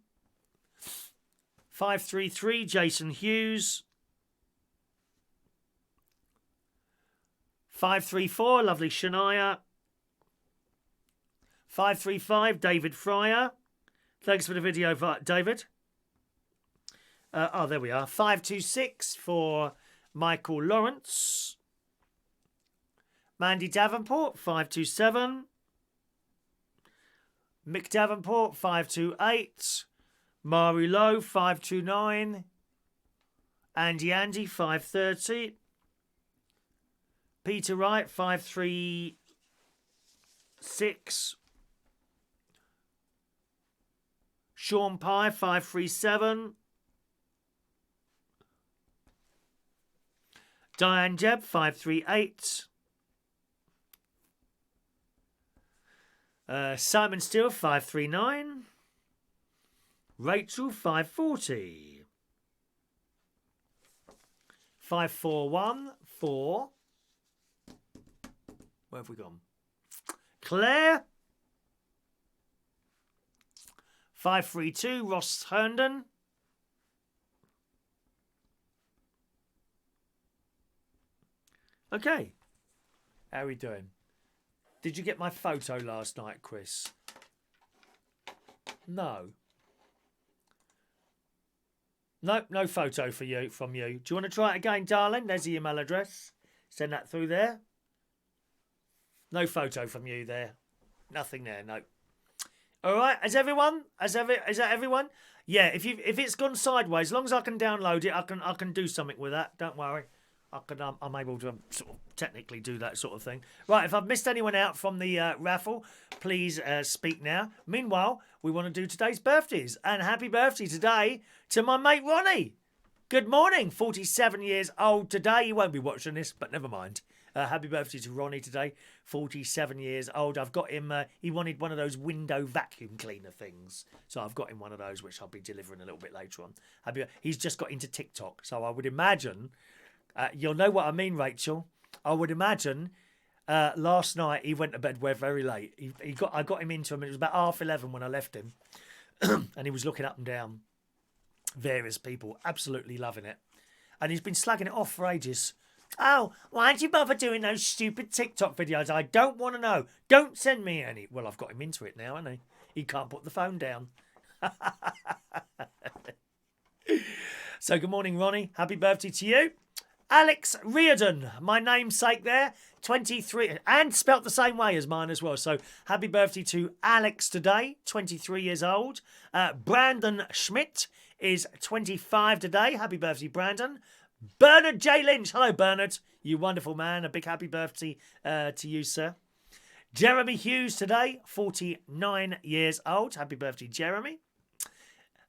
533 Jason Hughes. 534 lovely Shania. 535 David Fryer. Thanks for the video, David. Oh, there we are. 526 for Michael Lawrence. Mandy Davenport, 527. Mick Davenport, 528. Mari Lowe, 529. Andy, 530. Peter Wright, 536. Sean Pye, 537. Diane Jebb, 538. Simon Steele, 539. Rachel, 540. 541 for... Where have we gone? Claire. 532 Ross Herndon. Okay. How are we doing? Did you get my photo last night, Chris? No. Nope, no photo for you from you. Do you want to try it again, darling? There's the email address. Send that through there. No photo from you there. Nothing there, no. All right, is everyone? Is that everyone? Yeah, if it's gone sideways, as long as I can download it, I can do something with that. Don't worry. I'm able to sort of technically do that sort of thing. Right, if I've missed anyone out from the raffle, please speak now. Meanwhile, we want to do today's birthdays. And happy birthday today to my mate Ronnie. Good morning, 47 years old today. He won't be watching this, but never mind. Happy birthday to Ronnie today, 47 years old. I've got him, he wanted one of those window vacuum cleaner things. So I've got him one of those, which I'll be delivering a little bit later on. He's just got into TikTok. So I would imagine, you'll know what I mean, Rachel. I would imagine last night he went to bed very late. I got him into him. It was about 11:30 when I left him. And he was looking up and down various people, absolutely loving it. And he's been slagging it off for ages. Oh, why'd you bother doing those stupid TikTok videos? I don't want to know. Don't send me any. Well, I've got him into it now, hasn't he? He can't put the phone down. So good morning, Ronnie. Happy birthday to you. Alex Reardon, my namesake there, 23, and spelt the same way as mine as well. So happy birthday to Alex today, 23 years old. Brandon Schmidt is 25 today. Happy birthday, Brandon. Bernard J. Lynch. Hello, Bernard. You wonderful man. A big happy birthday to you, sir. Jeremy Hughes today, 49 years old. Happy birthday, Jeremy.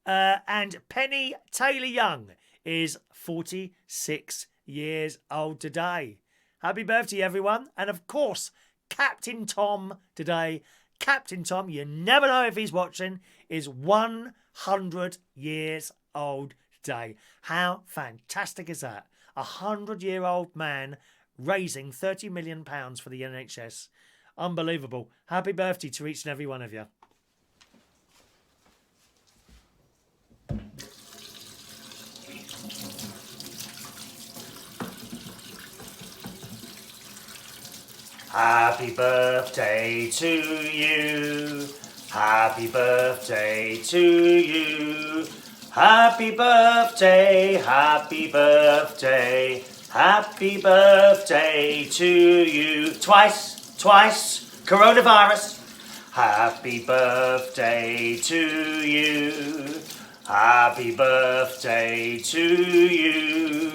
And Penny Taylor Young is 46 years old today. Happy birthday, everyone. And of course, Captain Tom today. Captain Tom, you never know if he's watching, is 100 years old today. How fantastic is that? A 100-year-old man raising £30 million for the NHS. Unbelievable. Happy birthday to each and every one of you. Happy birthday to you. Happy birthday to you. Happy birthday, happy birthday, happy birthday to you. Twice, coronavirus. Happy birthday to you. Happy birthday to you.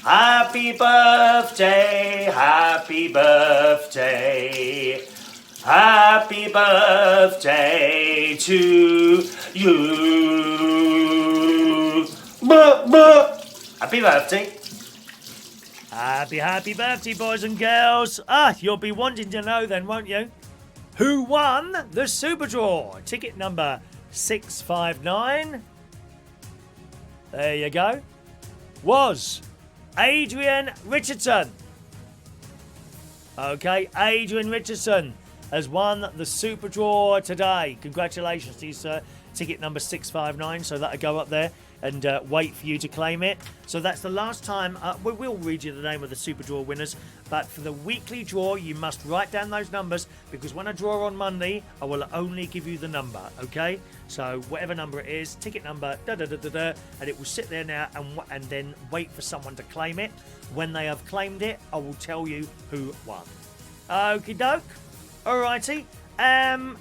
Happy birthday, happy birthday. Happy birthday to you. Happy birthday. Happy birthday, boys and girls. You'll be wanting to know then, won't you? Who won the Super Draw? Ticket number 659. There you go. Was Adrian Richardson. Okay, Adrian Richardson has won the Super Draw today. Congratulations to you, sir. Ticket number 659, so that'll go up there and wait for you to claim it. So that's the last time. We will read you the name of the Super Draw winners, but for the weekly draw, you must write down those numbers, because when I draw on Monday, I will only give you the number, okay? So whatever number it is, ticket number, and it will sit there now and then wait for someone to claim it. When they have claimed it, I will tell you who won. Okie doke. Alrighty.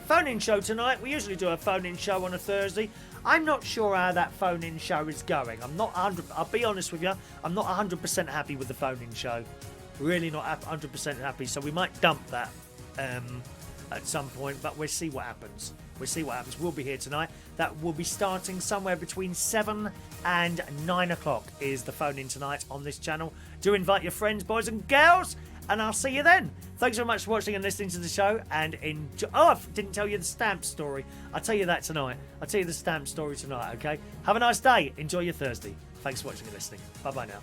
Phone-in show tonight. We usually do a phone-in show on a Thursday. I'm not sure how that phone-in show is going. I'll be honest with you, I'm not 100% happy with the phone-in show. Really not 100% happy. So we might dump that at some point, but we'll see what happens. We'll be here tonight. That will be starting somewhere between 7 and 9 o'clock is the phone-in tonight on this channel. Do invite your friends, boys and girls, and I'll see you then. Thanks very much for watching and listening to the show, and enjoy. Oh, I didn't tell you the stamp story. I'll tell you that tonight. I'll tell you the stamp story tonight, okay? Have a nice day. Enjoy your Thursday. Thanks for watching and listening. Bye-bye now.